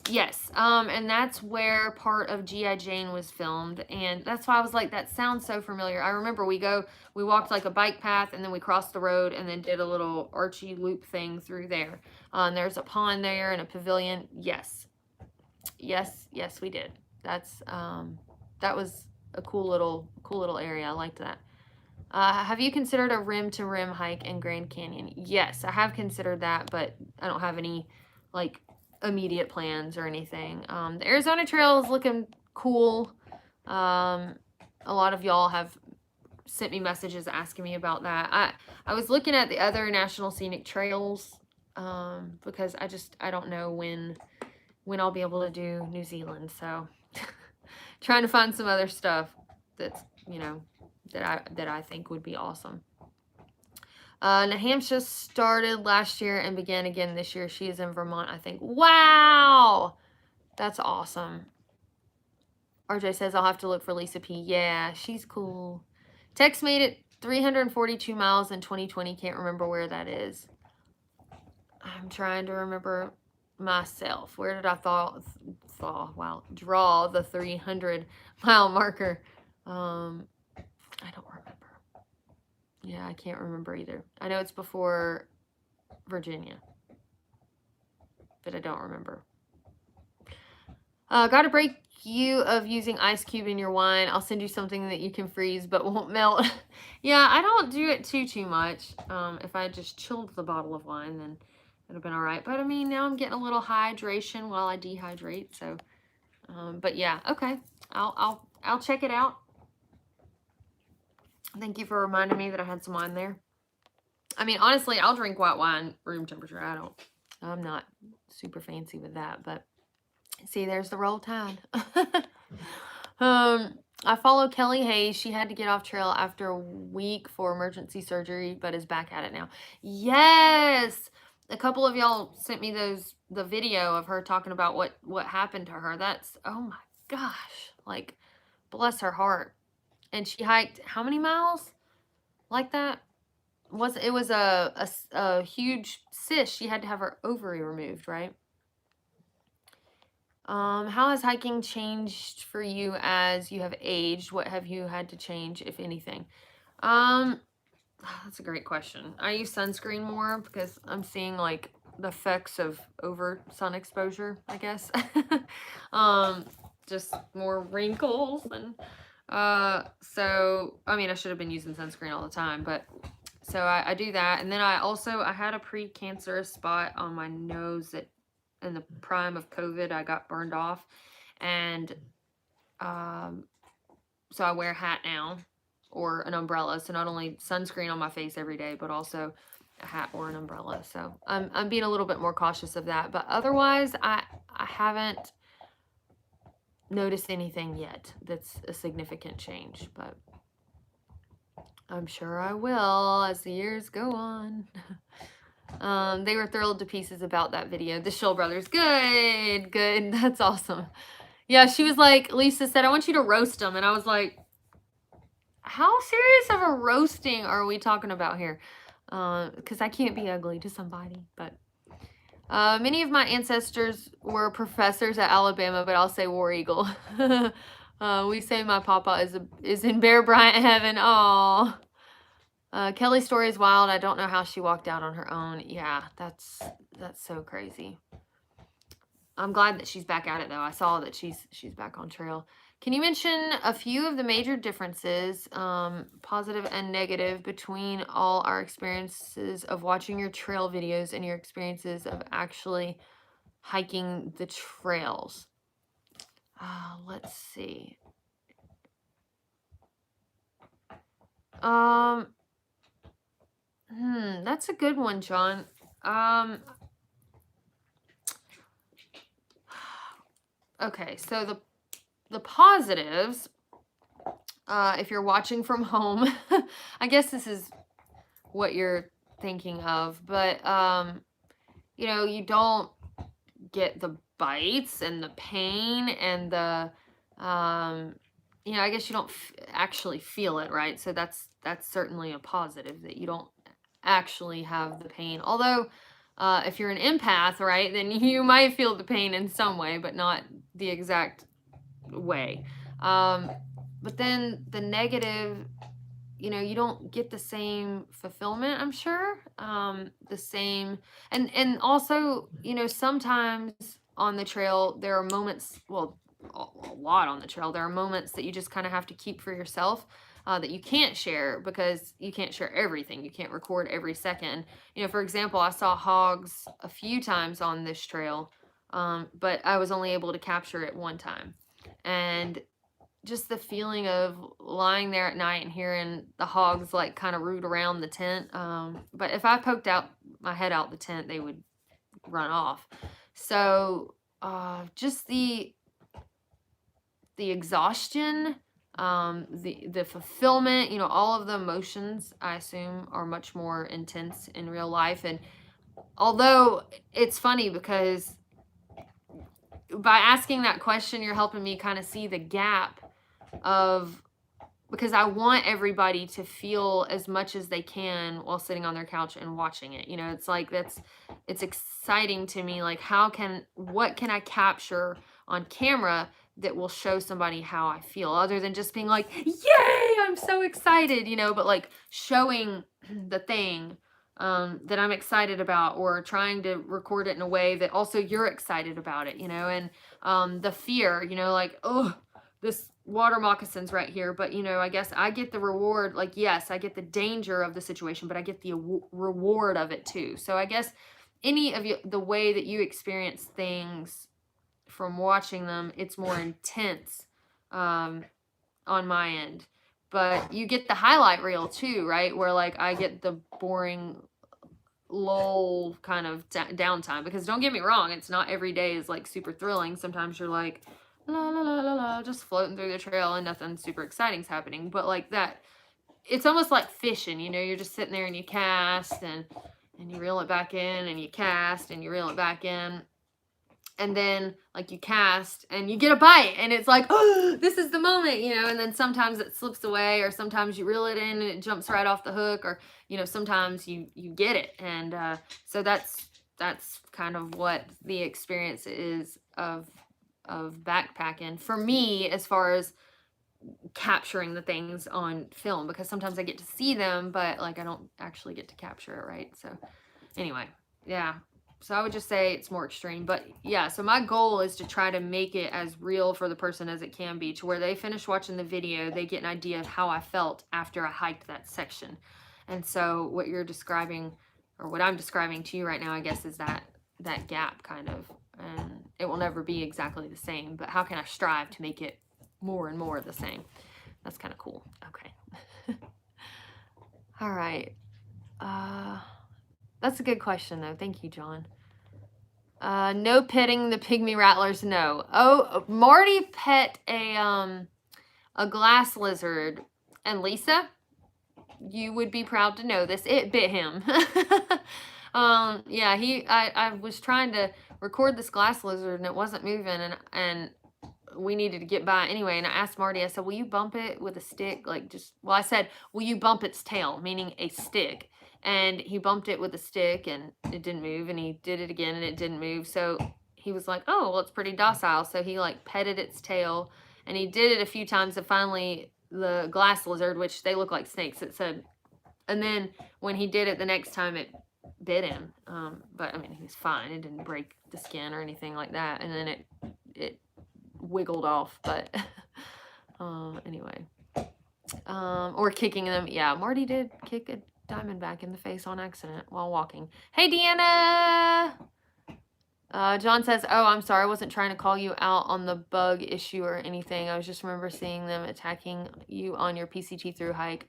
Yes, and that's where part of G.I. Jane was filmed, and that's why I was like, that sounds so familiar. I remember we walked like a bike path, and then we crossed the road, and then did a little archy loop thing through there. And there's a pond there and a pavilion. Yes, we did. That's that was a cool little area. I liked that. Have you considered a rim-to-rim hike in Grand Canyon? Yes, I have considered that, but I don't have any like immediate plans or anything. The Arizona Trail is looking cool. A lot of y'all have sent me messages asking me about that. I was looking at the other national scenic trails because I don't know when I'll be able to do New Zealand. So trying to find some other stuff that's, you know, that I think would be awesome. Nahamsha started last year and began again this year. She is in Vermont, I think. Wow! That's awesome. RJ says, I'll have to look for Lisa P. Yeah, she's cool. Tex made it 342 miles in 2020. Can't remember where that is. I'm trying to remember myself. Where did I draw the 300-mile marker? I don't remember. Yeah, I can't remember either. I know it's before Virginia, but I don't remember. Got to break you of using ice cube in your wine. I'll send you something that you can freeze but won't melt. Yeah, I don't do it too much. If I just chilled the bottle of wine, then it would have been all right. But I mean, now I'm getting a little hydration while I dehydrate. So, but yeah, okay. I'll check it out. Thank you for reminding me that I had some wine there. I mean, honestly, I'll drink white wine room temperature. I'm not super fancy with that, but see, there's the Roll Tide. I follow Kelly Hayes. She had to get off trail after a week for emergency surgery, but is back at it now. Yes! A couple of y'all sent me the video of her talking about what happened to her. That's, oh my gosh. Like, bless her heart. And she hiked how many miles like that? It was a huge cyst. She had to have her ovary removed, right? How has hiking changed for you as you have aged? What have you had to change, if anything? That's a great question. I use sunscreen more because I'm seeing like the effects of over sun exposure, I guess. Just more wrinkles and so I mean I should have been using sunscreen all the time, but so I do that. And then I had a pre-cancerous spot on my nose that in the prime of COVID I got burned off, and so I wear a hat now or an umbrella, so not only sunscreen on my face every day but also a hat or an umbrella. So I'm being a little bit more cautious of that, but otherwise I haven't noticed anything yet that's a significant change, but I'm sure I will as the years go on. They were thrilled to pieces about that video. The Scholl brothers, good. That's awesome. Yeah, she was like, Lisa said, I want you to roast them. And I was like, how serious of a roasting are we talking about here? Because I can't be ugly to somebody, but many of my ancestors were professors at Alabama, but I'll say War Eagle. We say my papa is in Bear Bryant heaven. Aw. Kelly's story is wild. I don't know how she walked out on her own. Yeah, that's so crazy. I'm glad that she's back at it though. I saw that she's back on trail. Can you mention a few of the major differences, positive and negative, between all our experiences of watching your trail videos and your experiences of actually hiking the trails? Let's see. That's a good one, John. Okay, so the positives, if you're watching from home, I guess this is what you're thinking of, but you know, you don't get the bites and the pain and the you know, I guess you don't actually feel it, right? So that's certainly a positive, that you don't actually have the pain. Although if you're an empath, right, then you might feel the pain in some way, but not the exact way. But then the negative, you know, you don't get the same fulfillment, I'm sure. The same, and also, you know, sometimes on the trail there are moments, well, a lot on the trail, there are moments that you just kind of have to keep for yourself, that you can't share because you can't share everything. You can't record every second. You know, for example, I saw hogs a few times on this trail, but I was only able to capture it one time. And just the feeling of lying there at night and hearing the hogs like kind of root around the tent. But if I poked out my head out the tent, they would run off. So just the exhaustion, the fulfillment, you know, all of the emotions, I assume, are much more intense in real life. And although it's funny because by asking that question, you're helping me kind of see the gap of, because I want everybody to feel as much as they can while sitting on their couch and watching it. You know, it's like, it's exciting to me. Like, what can I capture on camera that will show somebody how I feel, other than just being like, yay, I'm so excited, you know, but like showing the thing that I'm excited about, or trying to record it in a way that also you're excited about it, you know, and the fear, you know, like, oh, this water moccasins right here, but you know, I guess I get the reward. Like, yes, I get the danger of the situation, but I get the reward of it too. So I guess any of you, the way that you experience things from watching them, it's more intense on my end. But you get the highlight reel too, right? Where like I get the boring lull kind of downtime, because don't get me wrong, it's not every day is like super thrilling. Sometimes you're like, la la la la la, just floating through the trail and nothing super exciting's happening. But like that, it's almost like fishing, you know, you're just sitting there and you cast and you reel it back in, and you cast and you reel it back in, and then like you cast and you get a bite and it's like, oh, this is the moment, you know. And then sometimes it slips away, or sometimes you reel it in and it jumps right off the hook, or you know, sometimes you get it. And so that's kind of what the experience is of backpacking for me, as far as capturing the things on film, because sometimes I get to see them, but like I don't actually get to capture it, right? So anyway, yeah. So I would just say it's more extreme. But yeah, so my goal is to try to make it as real for the person as it can be, to where they finish watching the video, they get an idea of how I felt after I hiked that section. And so what you're describing, or what I'm describing to you right now, I guess, is that gap kind of. And it will never be exactly the same, but how can I strive to make it more and more the same? That's kind of cool. Okay. All right. That's a good question, though. Thank you, John. No petting the pygmy rattlers. No. Oh, Marty pet a glass lizard, and Lisa, you would be proud to know this, it bit him. Yeah, I was trying to record this glass lizard and it wasn't moving, and we needed to get by anyway. And I asked Marty, I said, will you bump it with a stick? Like, I said, will you bump its tail, meaning a stick? And he bumped it with a stick and it didn't move, and he did it again and it didn't move. So he was like, oh, well, it's pretty docile. So he like petted its tail, and he did it a few times, and finally the glass lizard, which they look like snakes, it said. And then when he did it the next time, it bit him. But I mean, he was fine. It didn't break the skin or anything like that. And then it wiggled off. But anyway, or kicking them. Yeah, Marty did kick a diamondback in the face on accident while walking. Hey, Deanna. John says, oh, I'm sorry. I wasn't trying to call you out on the bug issue or anything. I was just remember seeing them attacking you on your PCT through hike.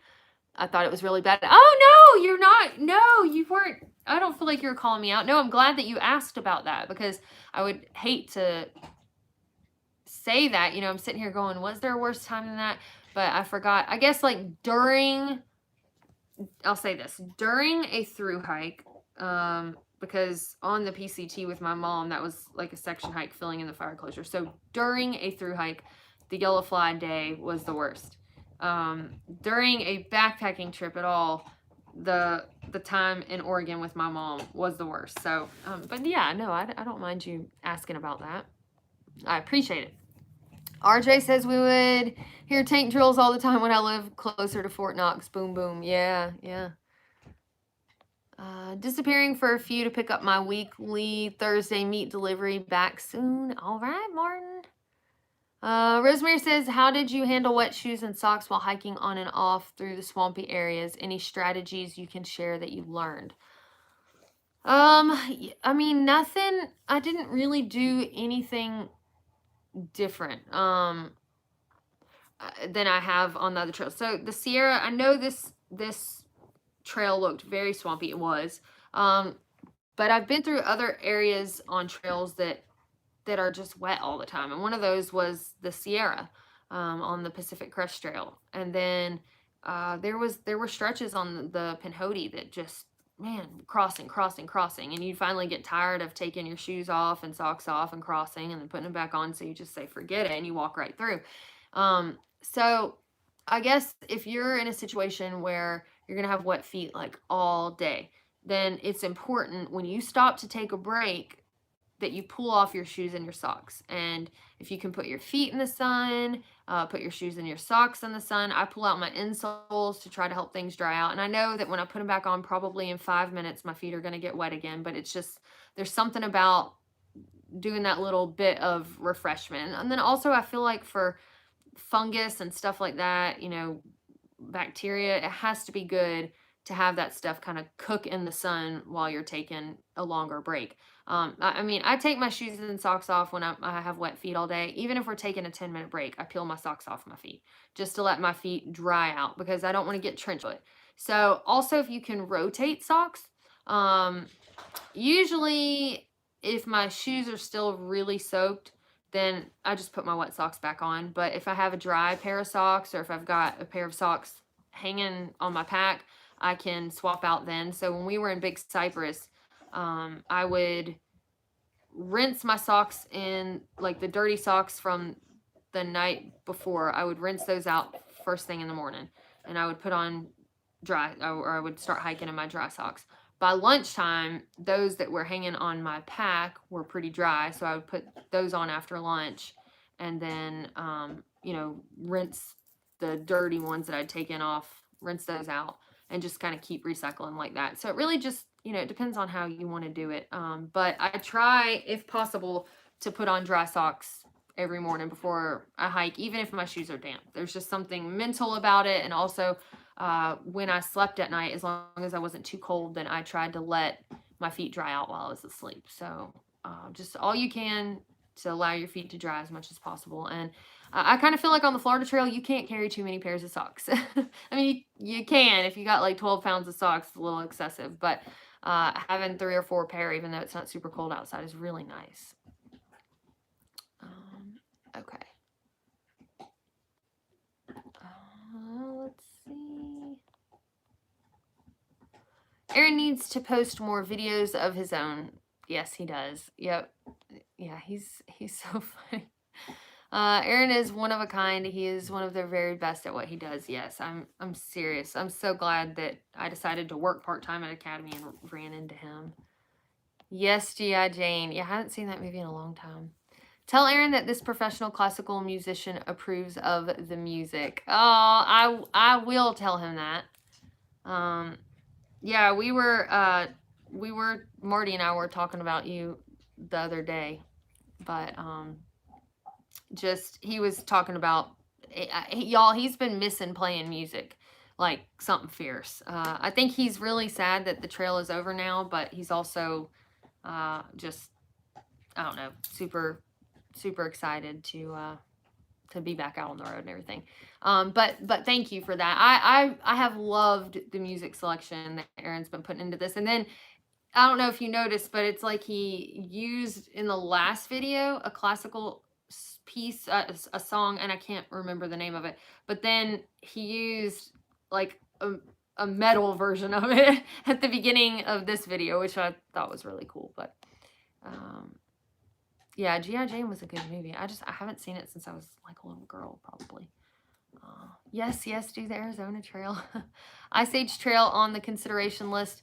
I thought it was really bad. Oh, no, you're not. No, you weren't. I don't feel like you're calling me out. No, I'm glad that you asked about that, because I would hate to say that. You know, I'm sitting here going, was there a worse time than that? But I forgot. I guess like I'll say this, during a through hike, because on the PCT with my mom, that was like a section hike filling in the fire closure. So during a through hike, the yellow fly day was the worst. During a backpacking trip at all, the time in Oregon with my mom was the worst. So, but yeah, no, I don't mind you asking about that. I appreciate it. RJ says we would hear tank drills all the time when I live closer to Fort Knox. Boom, boom. Yeah, yeah. Disappearing for a few to pick up my weekly Thursday meat delivery. Back soon. All right, Martin. Rosemary says, how did you handle wet shoes and socks while hiking on and off through the swampy areas? Any strategies you can share that you learned? I mean, nothing. I didn't really do anything different than I have on the other trails. So the Sierra, I know this trail looked very swampy. It was, but I've been through other areas on trails that are just wet all the time, and one of those was the Sierra on the Pacific Crest Trail. And then there were stretches on the Pinhoti that just, man, crossing, and you finally get tired of taking your shoes off and socks off and crossing and then putting them back on, so you just say forget it and you walk right through. So I guess if you're in a situation where you're gonna have wet feet like all day, then it's important when you stop to take a break that you pull off your shoes and your socks. And if you can put your feet in the sun, put your shoes and your socks in the sun. I pull out my insoles to try to help things dry out. And I know that when I put them back on, probably in 5 minutes, my feet are going to get wet again. But it's just, there's something about doing that little bit of refreshment. And then also I feel like for fungus and stuff like that, you know, bacteria, it has to be good to have that stuff kind of cook in the sun while you're taking a longer break. I mean, I take my shoes and socks off when I have wet feet all day. Even if we're taking a 10-minute break, I peel my socks off my feet just to let my feet dry out, because I don't want to get trench foot. So also, if you can rotate socks, usually if my shoes are still really soaked, then I just put my wet socks back on. But if I have a dry pair of socks, or if I've got a pair of socks hanging on my pack, I can swap out then. So when we were in Big Cypress, I would rinse my socks in, like the dirty socks from the night before, I would rinse those out first thing in the morning, and I would put on dry, or I would start hiking in my dry socks. By lunchtime, those that were hanging on my pack were pretty dry, so I would put those on after lunch, and then, you know, rinse the dirty ones that I'd taken off, rinse those out, and just kind of keep recycling like that. So it really just, you know, it depends on how you want to do it. But I try, if possible, to put on dry socks every morning before I hike, even if my shoes are damp. There's just something mental about it. And also, when I slept at night, as long as I wasn't too cold, then I tried to let my feet dry out while I was asleep. So just all you can to allow your feet to dry as much as possible. And I kind of feel like on the Florida Trail, you can't carry too many pairs of socks. I mean, you can if you got like 12 pounds of socks, a little excessive, but having 3 or 4 pair, even though it's not super cold outside, is really nice. Okay. Let's see. Aaron needs to post more videos of his own. Yes, he does. Yep. Yeah, he's so funny. Aaron is one of a kind. He is one of the very best at what he does. Yes, I'm serious. I'm so glad that I decided to work part-time at Academy and ran into him. Yes, G.I. Jane. Yeah, I haven't seen that movie in a long time. Tell Aaron that this professional classical musician approves of the music. Oh, I will tell him that. Yeah, we were Marty and I were talking about you the other day, but just he was talking about y'all. He's been missing playing music, like something fierce. I think he's really sad that the trail is over now, but he's also just I don't know, super excited to be back out on the road and everything. But thank you for that. I have loved the music selection that Aaron's been putting into this, and then I don't know if you noticed, but it's like he used in the last video a classical piece, a song, and I can't remember the name of it. But then he used like a metal version of it at the beginning of this video, which I thought was really cool. But yeah, G.I. Jane was a good movie. I haven't seen it since I was like a little girl, probably. Yes, do the Arizona Trail. Ice Age Trail on the consideration list.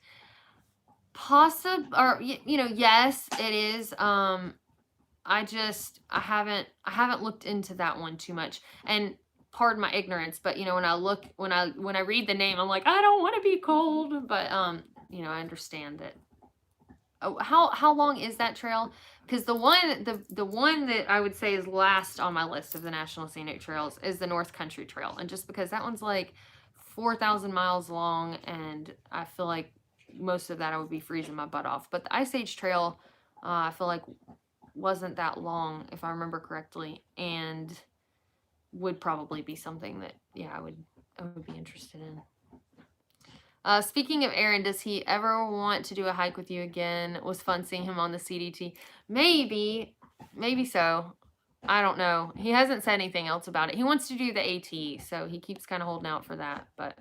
Yes, it is. I haven't looked into that one too much, and pardon my ignorance, but when I read the name, I'm like, I don't want to be cold, but I understand that. Oh, how long is that trail? Because the one that I would say is last on my list of the National Scenic Trails is the North Country Trail, and just because that one's like 4,000 miles long, and I feel like most of that I would be freezing my butt off. But the Ice Age Trail, I feel like wasn't that long, if I remember correctly, and would probably be something that I would be interested in. Speaking of Aaron, does he ever want to do a hike with you again? It was fun seeing him on the CDT. Maybe so. I don't know. He hasn't said anything else about it. He wants to do the AT, so he keeps kind of holding out for that. But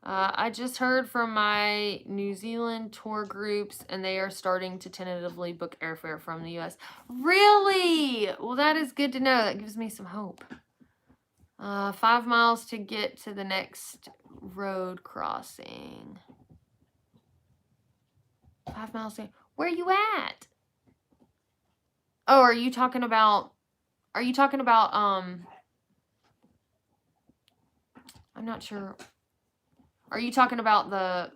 I just heard from my New Zealand tour groups, and they are starting to tentatively book airfare from the U.S. Really? Well, that is good to know. That gives me some hope. 5 miles to get to the next road crossing. 5 miles to... Where are you at? Oh, are you talking about... I'm not sure. Are you talking about the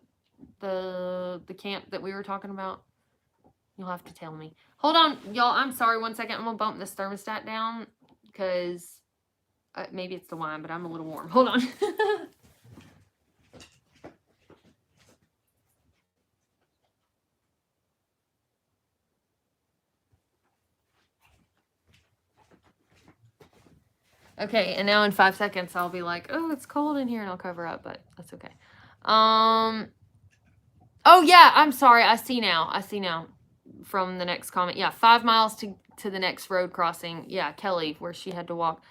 camp that we were talking about? You'll have to tell me. Hold on, y'all. I'm sorry. 1 second. I'm going to bump this thermostat down because maybe it's the wine, but I'm a little warm. Hold on. Okay, and now in 5 seconds, I'll be like, oh, it's cold in here, and I'll cover up, but that's okay. Oh, yeah, I'm sorry. I see now from the next comment. Yeah, 5 miles to the next road crossing. Yeah, Kelly, where she had to walk.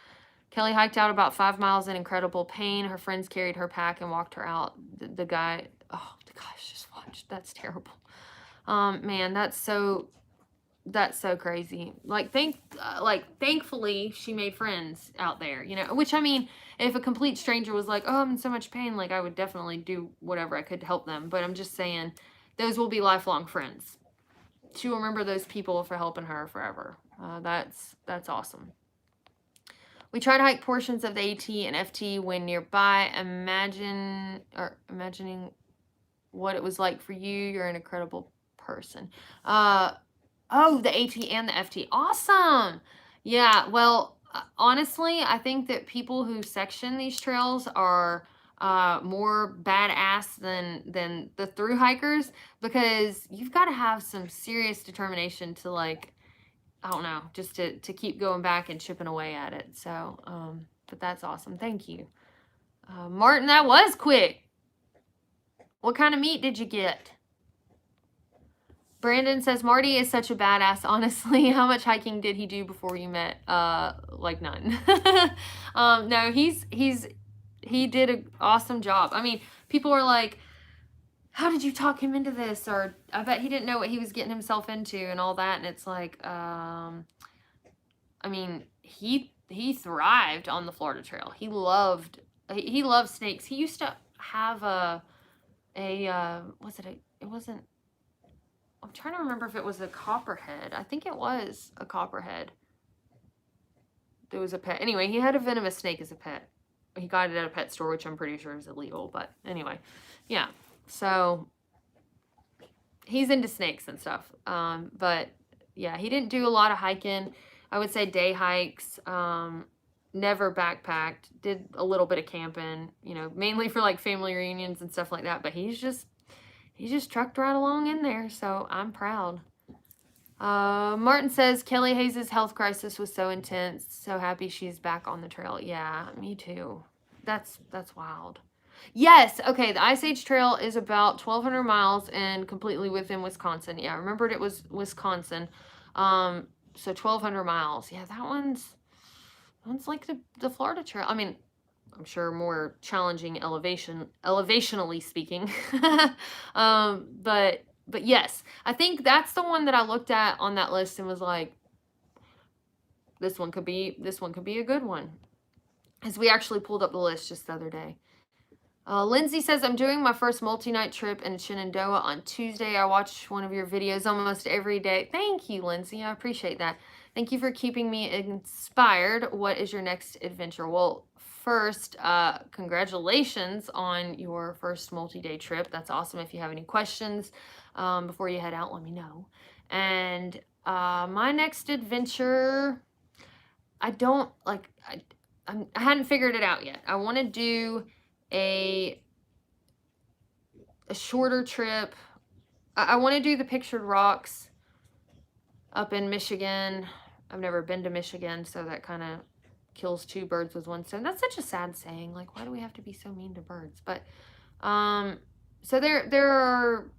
Kelly hiked out about 5 miles in incredible pain. Her friends carried her pack and walked her out. The guys just watched. That's terrible. Man, that's so crazy. Thankfully she made friends out there, which, I mean, if a complete stranger was like, oh, I'm in so much pain, like, I would definitely do whatever I could to help them. But I'm just saying, those will be lifelong friends. She'll remember those people for helping her forever. That's awesome. We try to hike portions of the AT and FT when nearby. Imagining what it was like for you. You're an incredible person. Oh, the AT and the FT. Awesome. Yeah, well, honestly, I think that people who section these trails are more badass than the thru hikers, because you've got to have some serious determination to, like, I don't know, just to keep going back and chipping away at it. So, but that's awesome. Thank you. Martin, that was quick. What kind of meat did you get? Brandon says, Marty is such a badass, honestly. How much hiking did he do before you met? Like none. No, he did an awesome job. I mean, people were like, how did you talk him into this? Or I bet he didn't know what he was getting himself into and all that. And it's like, I mean, he thrived on the Florida Trail. He loved snakes. He used to have it wasn't, I'm trying to remember if it was a copperhead. I think it was a copperhead. There was a pet. Anyway, he had a venomous snake as a pet. He got it at a pet store, which I'm pretty sure is illegal. But anyway, yeah. So he's into snakes and stuff. But yeah, he didn't do a lot of hiking. I would say day hikes. Never backpacked. Did a little bit of camping, you know, mainly for like family reunions and stuff like that. But he's just trucked right along in there. So I'm proud. Martin says Kelly Hayes' health crisis was so intense. So happy she's back on the trail. Yeah, me too. That's wild. Yes, okay, the Ice Age Trail is about 1,200 miles and completely within Wisconsin. Yeah, I remembered it was Wisconsin. So 1,200 miles. Yeah, that one's like the Florida Trail. I mean, I'm sure more challenging elevationally speaking. But yes, I think that's the one that I looked at on that list and was like, this one could be a good one. As we actually pulled up the list just the other day. Lindsay says, I'm doing my first multi-night trip in Shenandoah on Tuesday. I watch one of your videos almost every day. Thank you, Lindsay. I appreciate that. Thank you for keeping me inspired. What is your next adventure? Well, first, congratulations on your first multi-day trip. That's awesome. If you have any questions before you head out, let me know. And my next adventure, I hadn't figured it out yet. I want to do a shorter trip. I want to do the Pictured Rocks up in Michigan. I've never been to Michigan, so that kind of kills two birds with one stone. That's such a sad saying. Like, why do we have to be so mean to birds? But so there are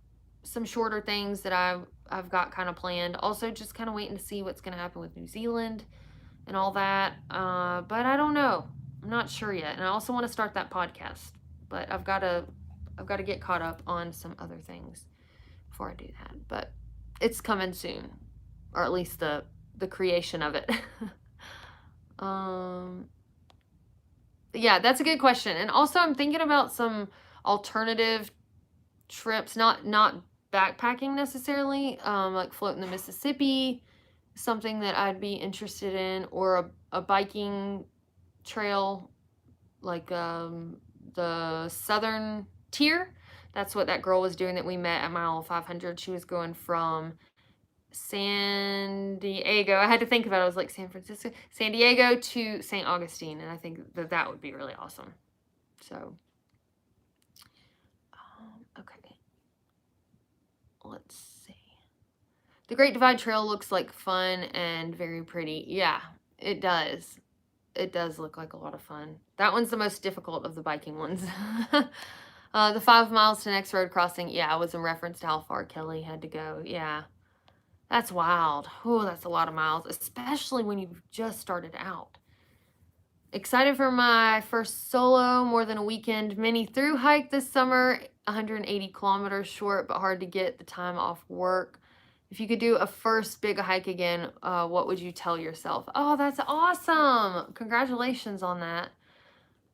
some shorter things that I've got kind of planned. Also, just kind of waiting to see what's going to happen with New Zealand and all that. But I don't know. I'm not sure yet. And I also want to start that podcast, but I've got to get caught up on some other things before I do that. But it's coming soon, or at least the creation of it. Yeah, that's a good question. And also I'm thinking about some alternative trips, not backpacking necessarily, like floating the Mississippi, something that I'd be interested in, or a biking trail, like the Southern Tier. That's what that girl was doing that we met at mile 500. She was going from San Diego. I had to think about it. I was like, San Francisco, San Diego to St. Augustine. And I think that would be really awesome. So, okay. Let's see. The Great Divide Trail looks like fun and very pretty. Yeah, it does. It does look like a lot of fun. That one's the most difficult of the biking ones. The 5 miles to next road crossing. Yeah, was in reference to how far Kelly had to go. Yeah. That's wild. Oh, that's a lot of miles, especially when you've just started out. Excited for my first solo, more than a weekend mini through hike this summer. 180 kilometers short, but hard to get the time off work. If you could do a first big hike again, what would you tell yourself? Oh, that's awesome. Congratulations on that.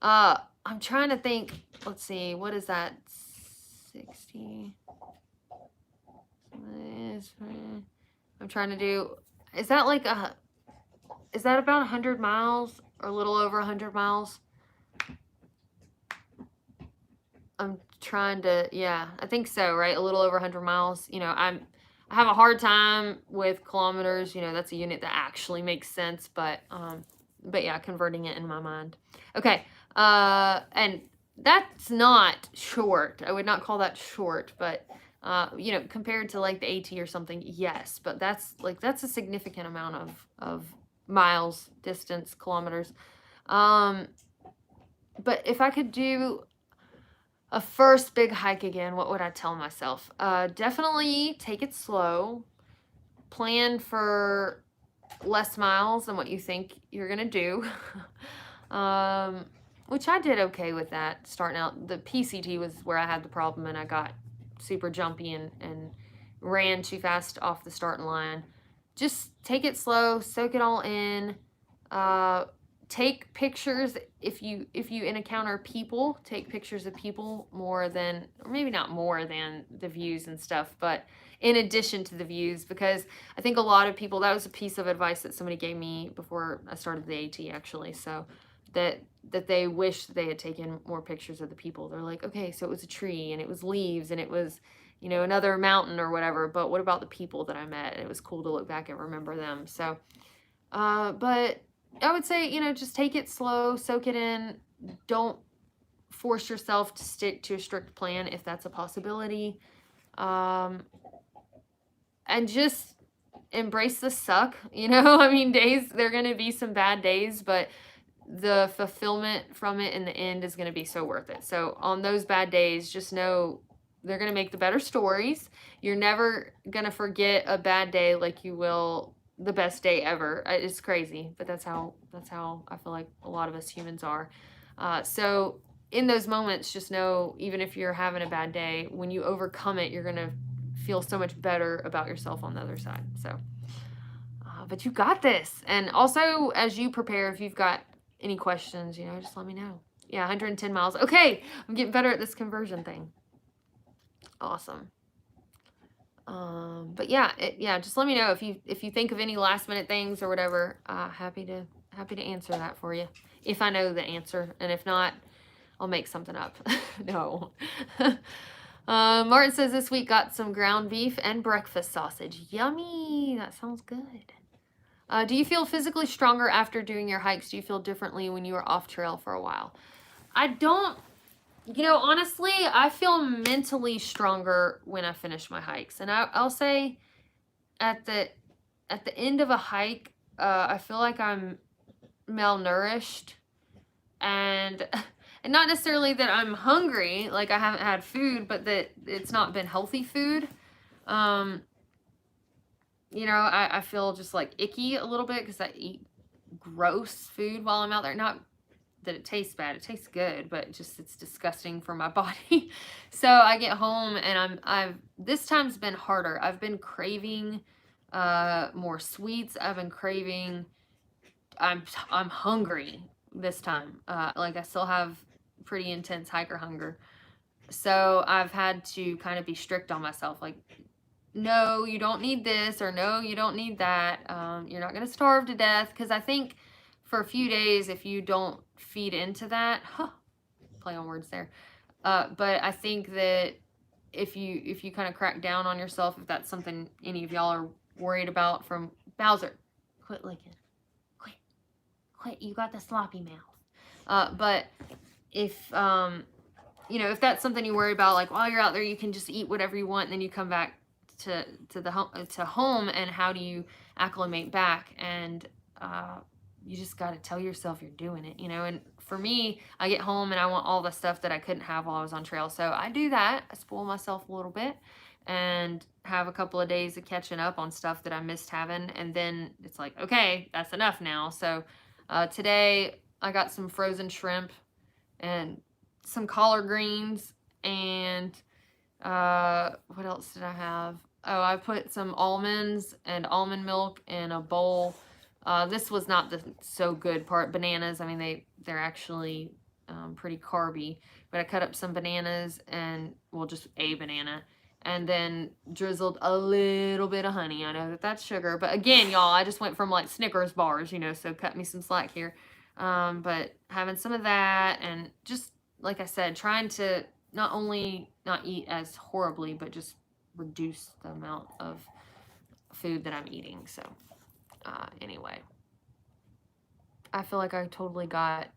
I'm trying to think. Let's see. What is that? 60. I'm trying to do. Is that about 100 miles or a little over 100 miles? I'm trying to, yeah, I think so, right? A little over 100 miles. You know, I have a hard time with kilometers. You know, that's a unit that actually makes sense, but yeah, converting it in my mind. Okay, and that's not short. I would not call that short, but you know, compared to like the AT or something, yes, but that's a significant amount of miles, distance, kilometers. But if I could do a first big hike again, what would I tell myself? Definitely take it slow. Plan for less miles than what you think you're gonna do. Which I did okay with that starting out. The PCT was where I had the problem, and I got super jumpy and ran too fast off the starting line. Just take it slow, soak it all in. Take pictures if you encounter people. Take pictures of people more than, or maybe not more than, the views and stuff, but in addition to the views, because I think a lot of people, that was a piece of advice that somebody gave me before I started the AT actually, so that they wish they had taken more pictures of the people. They're like, okay, so it was a tree and it was leaves and it was you know, another mountain or whatever, but what about the people that I met? And it was cool to look back and remember them. So, but I would say, you know, just take it slow, soak it in. Don't force yourself to stick to a strict plan if that's a possibility. And just embrace the suck, you know? I mean, there are going to be some bad days, but the fulfillment from it in the end is going to be so worth it. So on those bad days, just know they're going to make the better stories. You're never going to forget a bad day like you will the best day ever. It's crazy, but that's how I feel like a lot of us humans are. So in those moments, just know, even if you're having a bad day, when you overcome it, you're going to feel so much better about yourself on the other side. So, but you got this. And also, as you prepare, if you've got any questions, you know, just let me know. Yeah, 110 miles. Okay, I'm getting better at this conversion thing. Awesome. But yeah, just let me know if you think of any last minute things or whatever. Happy to answer that for you if I know the answer, and if not, I'll make something up. No. Martin says this week got some ground beef and breakfast sausage. Yummy. That sounds good. Do you feel physically stronger after doing your hikes? Do you feel differently when you were off trail for a while? I don't. You know, honestly, I feel mentally stronger when I finish my hikes. And I'll say at the end of a hike, I feel like I'm malnourished, and not necessarily that I'm hungry, like I haven't had food, but that it's not been healthy food. You know, I feel just like icky a little bit because I eat gross food while I'm out there. Not that it tastes bad, it tastes good, but it's disgusting for my body. So I get home and I've this time's been harder. I've been craving more sweets. I've been craving, I'm hungry this time. Like I still have pretty intense hiker hunger. So I've had to kind of be strict on myself, like, no, you don't need this, or no, you don't need that. You're not going to starve to death. Because I think for a few days, if you don't feed into that, play on words there. But I think that if you kind of crack down on yourself, if that's something any of y'all are worried about from Bowser, quit licking. Quit. You got the sloppy mouth. But if, you know, if that's something you worry about, like while you're out there, you can just eat whatever you want, and then you come back to home, and how do you acclimate back? And you just got to tell yourself you're doing it, you know. And for me, I get home and I want all the stuff that I couldn't have while I was on trail, so I do that. I spoil myself a little bit and have a couple of days of catching up on stuff that I missed having, and then it's like, okay, that's enough now. So today I got some frozen shrimp and some collard greens, and what else did I have? Oh, I put some almonds and almond milk in a bowl. This was not the so good part. Bananas, I mean, they're actually pretty carby. But I cut up some bananas, and, well, just a banana. And then drizzled a little bit of honey. I know that that's sugar. But again, y'all, I just went from like Snickers bars, you know, so cut me some slack here. But having some of that, and just, like I said, trying to not only not eat as horribly, but just reduce the amount of food that I'm eating. So anyway, I feel like I totally got,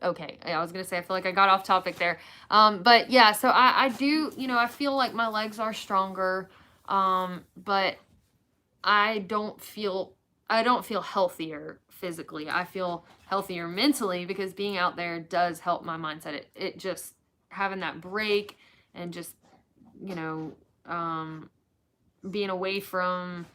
okay, I was gonna say I feel like I got off topic there. But yeah, so I do, you know, I feel like my legs are stronger, but I don't feel healthier physically. I feel healthier mentally, because being out there does help my mindset. It just, having that break, and just, you know, being away from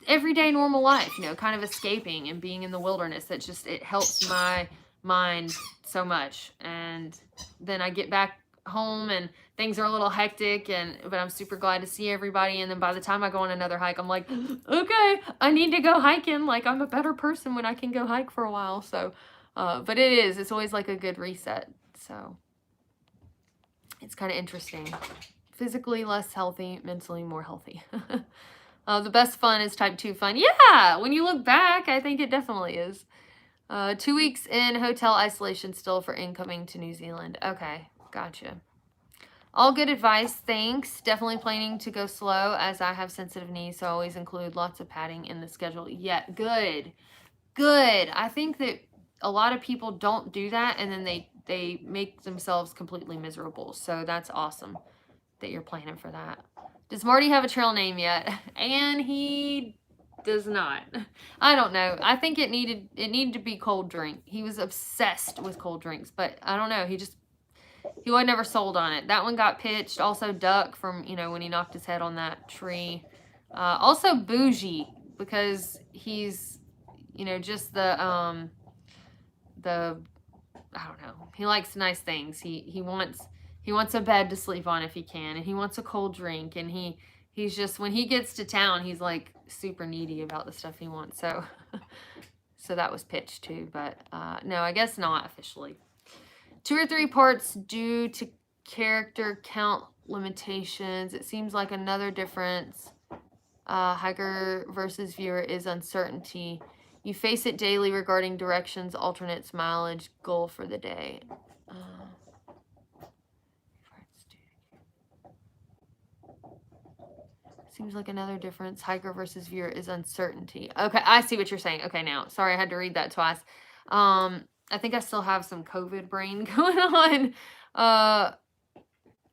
everyday normal life, you know, kind of escaping and being in the wilderness, it helps my mind so much. And then I get back home and things are a little hectic, but I'm super glad to see everybody. And then by the time I go on another hike, I'm like, okay, I need to go hiking. Like, I'm a better person when I can go hike for a while. So, but it's always like a good reset. So it's kind of interesting. Physically less healthy, mentally more healthy. The best fun is type 2 fun. Yeah, when you look back, I think it definitely is. 2 weeks in hotel isolation still for incoming to New Zealand. Okay, gotcha. All good advice, thanks. Definitely planning to go slow as I have sensitive knees, so I always include lots of padding in the schedule. Yeah, good. Good. I think that a lot of people don't do that, and then they make themselves completely miserable. So that's awesome that you're planning for that. Does Marty have a trail name yet? And he does not. I don't know. I think it needed to be cold drink. He was obsessed with cold drinks, but I don't know. He was never sold on it. That one got pitched. Also Duck from, when he knocked his head on that tree. Also Bougie, because he's, just the I don't know. He likes nice things. He wants a bed to sleep on if he can, and he wants a cold drink, and he's just, when he gets to town, he's like super needy about the stuff he wants. So so that was pitched too, but no, I guess not officially. 2 or 3 parts due to character count limitations. It seems like another difference. Hiker versus viewer is uncertainty. You face it daily regarding directions, alternates, mileage, goal for the day. Seems like another difference. Hiker versus viewer is uncertainty. Okay, I see what you're saying. Okay, now. Sorry, I had to read that twice. I think I still have some COVID brain going on.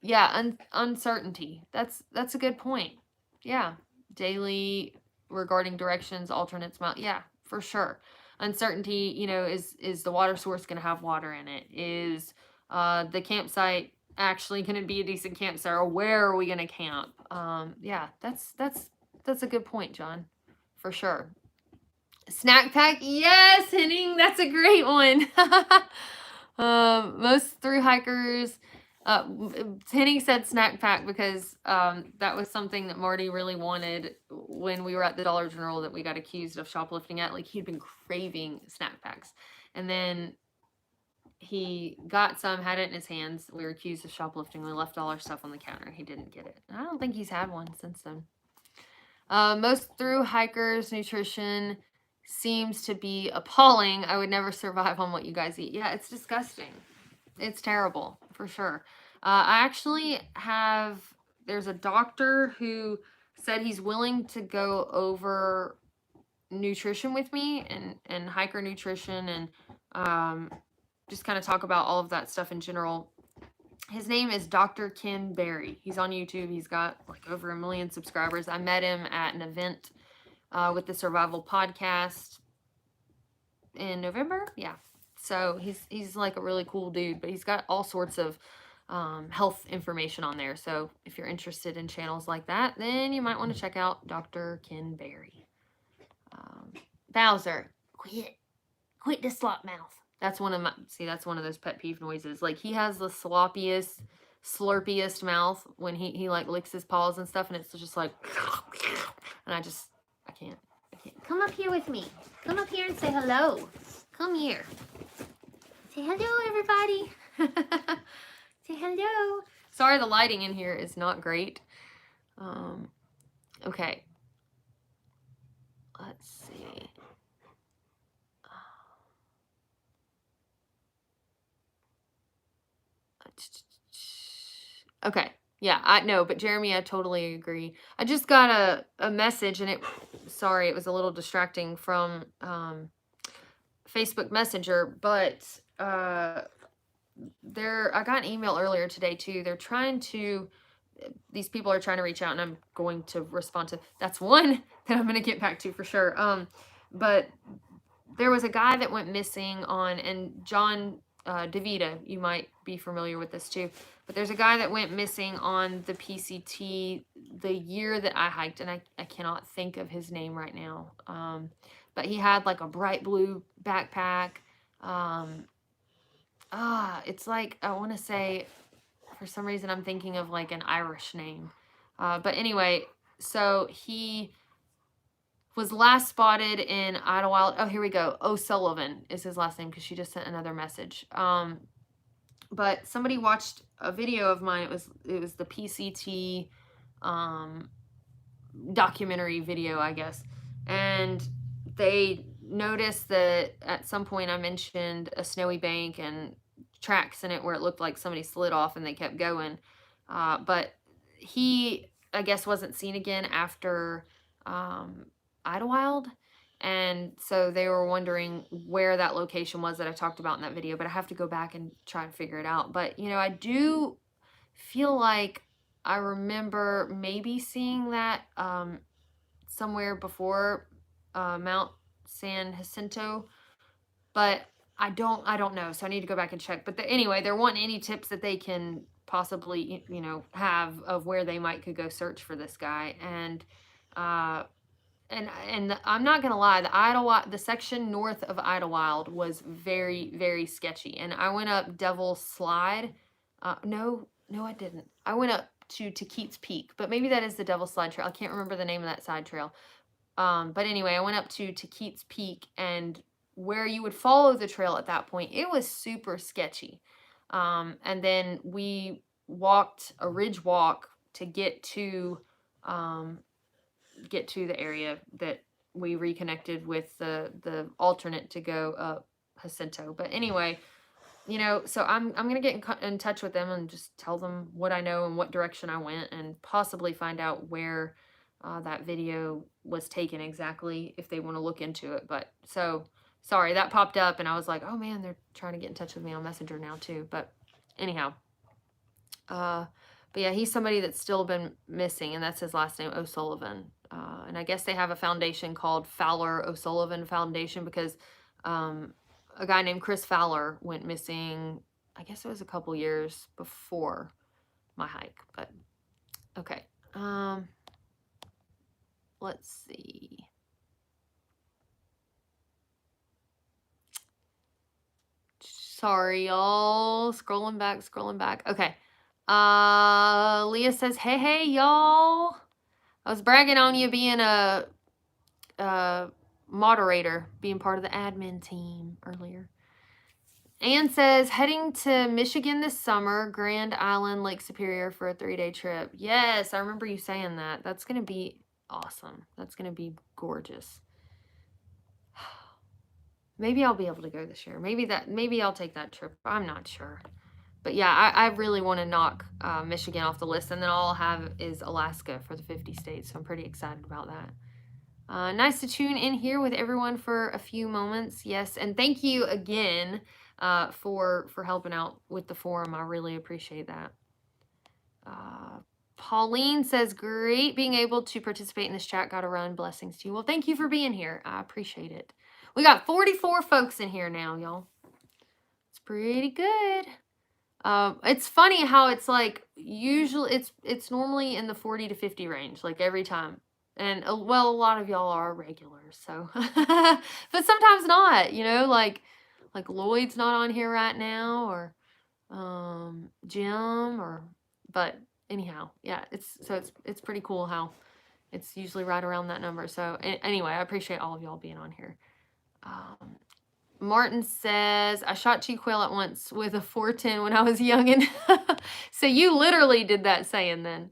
Yeah, uncertainty. That's a good point. Yeah. Daily regarding directions, alternates, yeah, for sure. Uncertainty, is the water source going to have water in it? Is the campsite actually going to be a decent campsite, or where are we going to camp? Yeah, that's a good point, John, for sure. Snack pack, yes, Henning, that's a great one. Most thru hikers, Henning said snack pack because that was something that Marty really wanted when we were at the Dollar General that we got accused of shoplifting at. Like, he'd been craving snack packs, and then he got some, had it in his hands. We were accused of shoplifting. We left all our stuff on the counter. He didn't get it. I don't think he's had one since then. Most thru hikers' nutrition seems to be appalling. I would never survive on what you guys eat. Yeah, it's disgusting. It's terrible, for sure. I actually there's a doctor who said he's willing to go over nutrition with me and hiker nutrition and just kind of talk about all of that stuff in general. His name is Dr. Ken Berry. He's on YouTube. He's got like over 1 million subscribers. I met him at an event with the Survival Podcast in November. Yeah. So he's like a really cool dude, but he's got all sorts of health information on there. So if you're interested in channels like that, then you might want to check out Dr. Ken Berry. Bowser, quit the slop mouth. That's one of those pet peeve noises. Like, he has the sloppiest, slurpiest mouth when he like licks his paws and stuff, and it's just like, and I can't. Come up here with me. Come up here and say hello. Come here. Say hello, everybody. Say hello. Sorry, the lighting in here is not great. Okay. Let's see. Okay. Yeah, I know, but Jeremy, I totally agree. I just got a message, and it was a little distracting from Facebook Messenger, but I got an email earlier today too. These people are trying to reach out, and I'm going to respond to. That's one that I'm going to get back to for sure. But there was a guy that went missing and John DeVita, you might be familiar with this too, but there's a guy that went missing on the PCT the year that I hiked, and I cannot think of his name right now. But he had like a bright blue backpack. It's like, I want to say, for some reason I'm thinking of like an Irish name. But anyway, so he was last spotted in Idlewild. Oh, here we go. O'Sullivan is his last name, because she just sent another message. But somebody watched a video of mine. It was the PCT documentary video, I guess. And they noticed that at some point I mentioned a snowy bank and tracks in it where it looked like somebody slid off, and they kept going. But he, I guess, wasn't seen again after Idlewild. And so they were wondering where that location was that I talked about in that video, but I have to go back and try and figure it out. But, you know, I do feel like I remember maybe seeing that somewhere before Mount San Jacinto, but I don't know. So I need to go back and check. But anyway, there weren't any tips that they can possibly, you know, have of where they might could go search for this guy. And I'm not gonna lie, the section north of Idlewild was very, very sketchy. And I went up Devil's Slide. No, I didn't. I went up to Keats Peak, but maybe that is the Devil's Slide Trail. I can't remember the name of that side trail. But anyway, I went up to Keats Peak, and where you would follow the trail at that point, it was super sketchy. And then we walked a ridge walk to get to the area that we reconnected with the alternate to go up Jacinto. But anyway, you know, so I'm gonna get in touch with them and just tell them what I know and what direction I went, and possibly find out where that video was taken exactly, if they want to look into it. But so sorry, that popped up and I was like, oh man, they're trying to get in touch with me on Messenger now too. But anyhow, but yeah, he's somebody that's still been missing, and that's his last name, O'Sullivan. And I guess they have a foundation called Fowler O'Sullivan Foundation, because a guy named Chris Fowler went missing, I guess it was a couple years before my hike. But okay. Let's see. Sorry, y'all. Scrolling back. Okay. Leah says, hey, y'all. I was bragging on you being a moderator, being part of the admin team earlier. Ann says, heading to Michigan this summer, Grand Island, Lake Superior for a 3-day trip. Yes, I remember you saying that. That's going to be awesome. That's going to be gorgeous. Maybe I'll be able to go this year. Maybe I'll take that trip. I'm not sure. But yeah, I really want to knock Michigan off the list, and then all I'll have is Alaska for the 50 states. So I'm pretty excited about that. Nice to tune in here with everyone for a few moments. Yes, and thank you again for helping out with the forum. I really appreciate that. Pauline says, great being able to participate in this chat. Gotta run. Blessings to you. Well, thank you for being here. I appreciate it. We got 44 folks in here now, y'all. It's pretty good. It's funny how it's like, usually it's normally in the 40 to 50 range, like every time. And well, a lot of y'all are regulars, so but sometimes not, you know, like Lloyd's not on here right now, or Jim, but anyhow, yeah, it's pretty cool how it's usually right around that number. So anyway, I appreciate all of y'all being on here. Martin says, I shot 2 quail at once with a 410 when I was young. And so you literally did that saying then.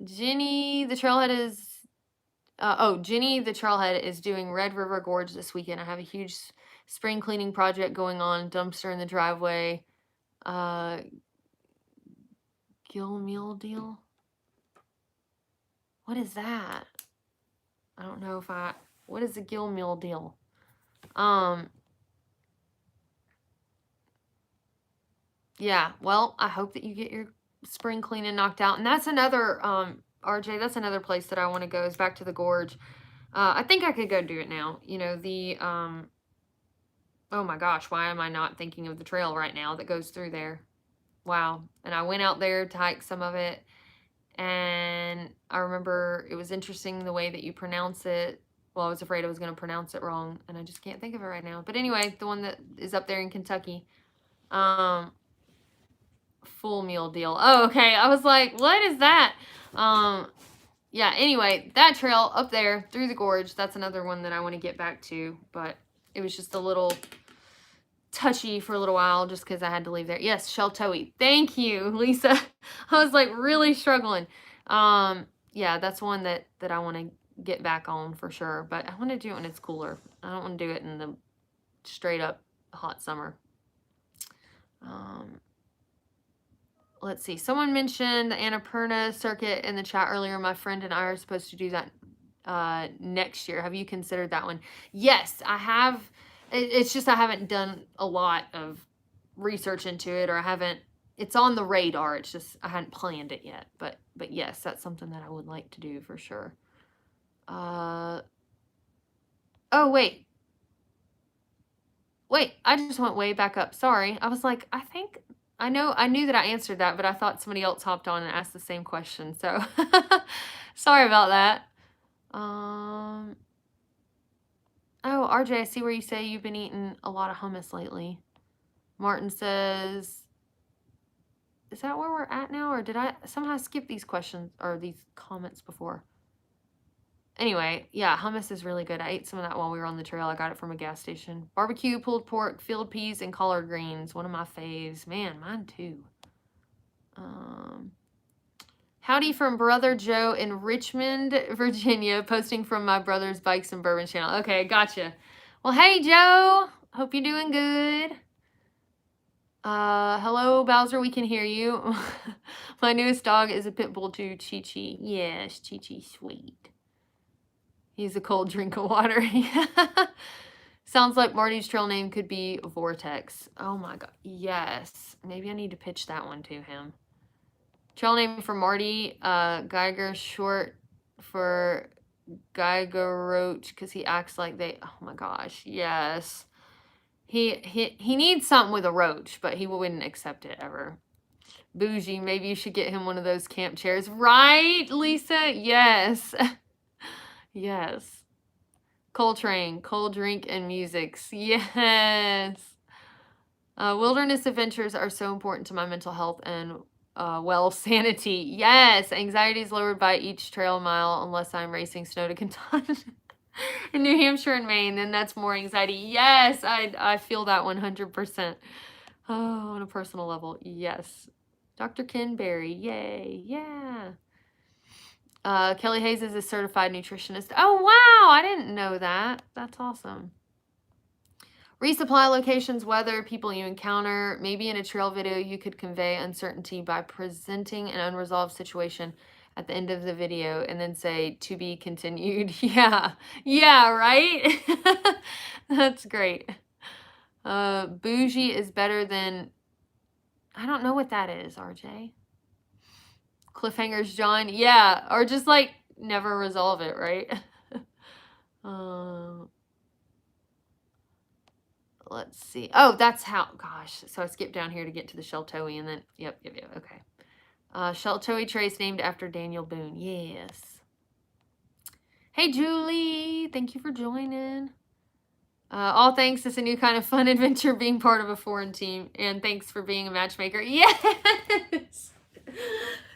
Jenny the Trailhead is doing Red River Gorge this weekend. I have a huge spring cleaning project going on, dumpster in the driveway. Gill meal deal? What is that? I don't know if what is the gill meal deal? Yeah, well, I hope that you get your spring cleaning knocked out. And that's another, RJ, that's another place that I want to go, is back to the gorge. I think I could go do it now. You know, oh my gosh, why am I not thinking of the trail right now that goes through there? Wow. And I went out there to hike some of it, and I remember it was interesting the way that you pronounce it. Well, I was afraid I was going to pronounce it wrong, and I just can't think of it right now. But anyway, the one that is up there in Kentucky. Full meal deal. Oh, okay. I was like, what is that? Yeah, anyway, that trail up there through the gorge, that's another one that I want to get back to, but it was just a little touchy for a little while just because I had to leave there. Yes, Sheltoe. Thank you, Lisa. I was like really struggling. Yeah, that's one that I want to get back on for sure, but I want to do it when it's cooler. I don't want to do it in the straight up hot summer. let's see. Someone mentioned the Annapurna circuit in the chat earlier. My friend and I are supposed to do that next year. Have you considered that one? Yes, I have. It's just I haven't done a lot of research into it, or I haven't. It's on the radar. It's just I hadn't planned it yet. But yes, that's something that I would like to do for sure. Oh wait. Wait, I just went way back up. Sorry. I was like, I knew that I answered that, but I thought somebody else hopped on and asked the same question. So sorry about that. Oh, RJ, I see where you say you've been eating a lot of hummus lately. Martin says, is that where we're at now? Or did I somehow skip these questions or these comments before? Anyway, yeah, hummus is really good. I ate some of that while we were on the trail. I got it from a gas station. Barbecue, pulled pork, field peas, and collard greens. One of my faves. Man, mine too. Howdy from Brother Joe in Richmond, Virginia, posting from my brother's Bikes and Bourbon channel. Okay, gotcha. Well, hey, Joe. Hope you're doing good. Hello, Bowser. We can hear you. My newest dog is a pit bull too, Chi-Chi. Yes, Chi-Chi, sweet. He's a cold drink of water. Sounds like Marty's trail name could be Vortex. Oh my god. Yes. Maybe I need to pitch that one to him. Trail name for Marty, Geiger, short for Geiger Roach, because he acts like they, oh my gosh, yes. He needs something with a roach, but he wouldn't accept it ever. Bougie, maybe you should get him one of those camp chairs. Right, Lisa? Yes. Yes. Coltrane, cold drink and musics. Yes. Wilderness adventures are so important to my mental health and sanity. Yes. Anxiety is lowered by each trail mile unless I'm racing snow to Kentucky in New Hampshire and Maine. Then that's more anxiety. Yes. I feel that 100%. Oh, on a personal level. Yes. Dr. Ken Berry. Yay. Yeah. Kelly Hayes is a certified nutritionist. Oh, wow. I didn't know that. That's awesome. Resupply locations, weather, people you encounter. Maybe in a trail video, you could convey uncertainty by presenting an unresolved situation at the end of the video and then say, to be continued. Yeah. Yeah, right? That's great. Bougie is better than... I don't know what that is, RJ. Cliffhangers, John. Yeah, or just like never resolve it, right? Let's see. Oh, that's how, gosh. So I skipped down here to get to the Sheltowee and then, yep, okay. Sheltowee Trace named after Daniel Boone. Yes. Hey, Julie. Thank you for joining. All thanks. It's a new kind of fun adventure being part of a foreign team. And thanks for being a matchmaker. Yes.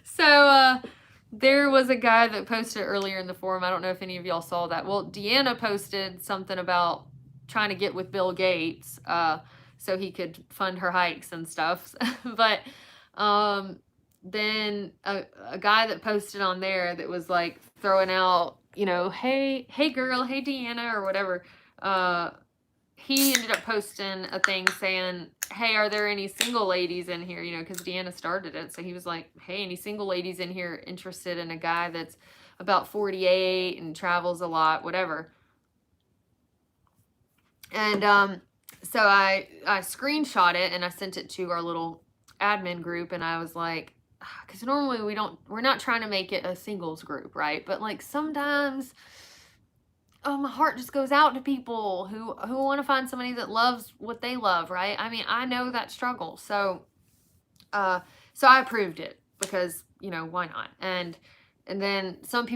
So, there was a guy that posted earlier in the forum. I don't know if any of y'all saw that. Well, Deanna posted something about trying to get with Bill Gates so he could fund her hikes and stuff. But then a guy that posted on there that was like throwing out, you know, hey girl, hey Deanna, or whatever. He ended up posting a thing saying, hey, are there any single ladies in here? You know, because Deanna started it. So he was like, hey, any single ladies in here interested in a guy that's about 48 and travels a lot, whatever. And so I screenshot it and I sent it to our little admin group. And I was like, because normally we're not trying to make it a singles group, right? But like sometimes... oh, my heart just goes out to people who want to find somebody that loves what they love, right? I mean, I know that struggle. So I approved it because, you know, why not? And then some people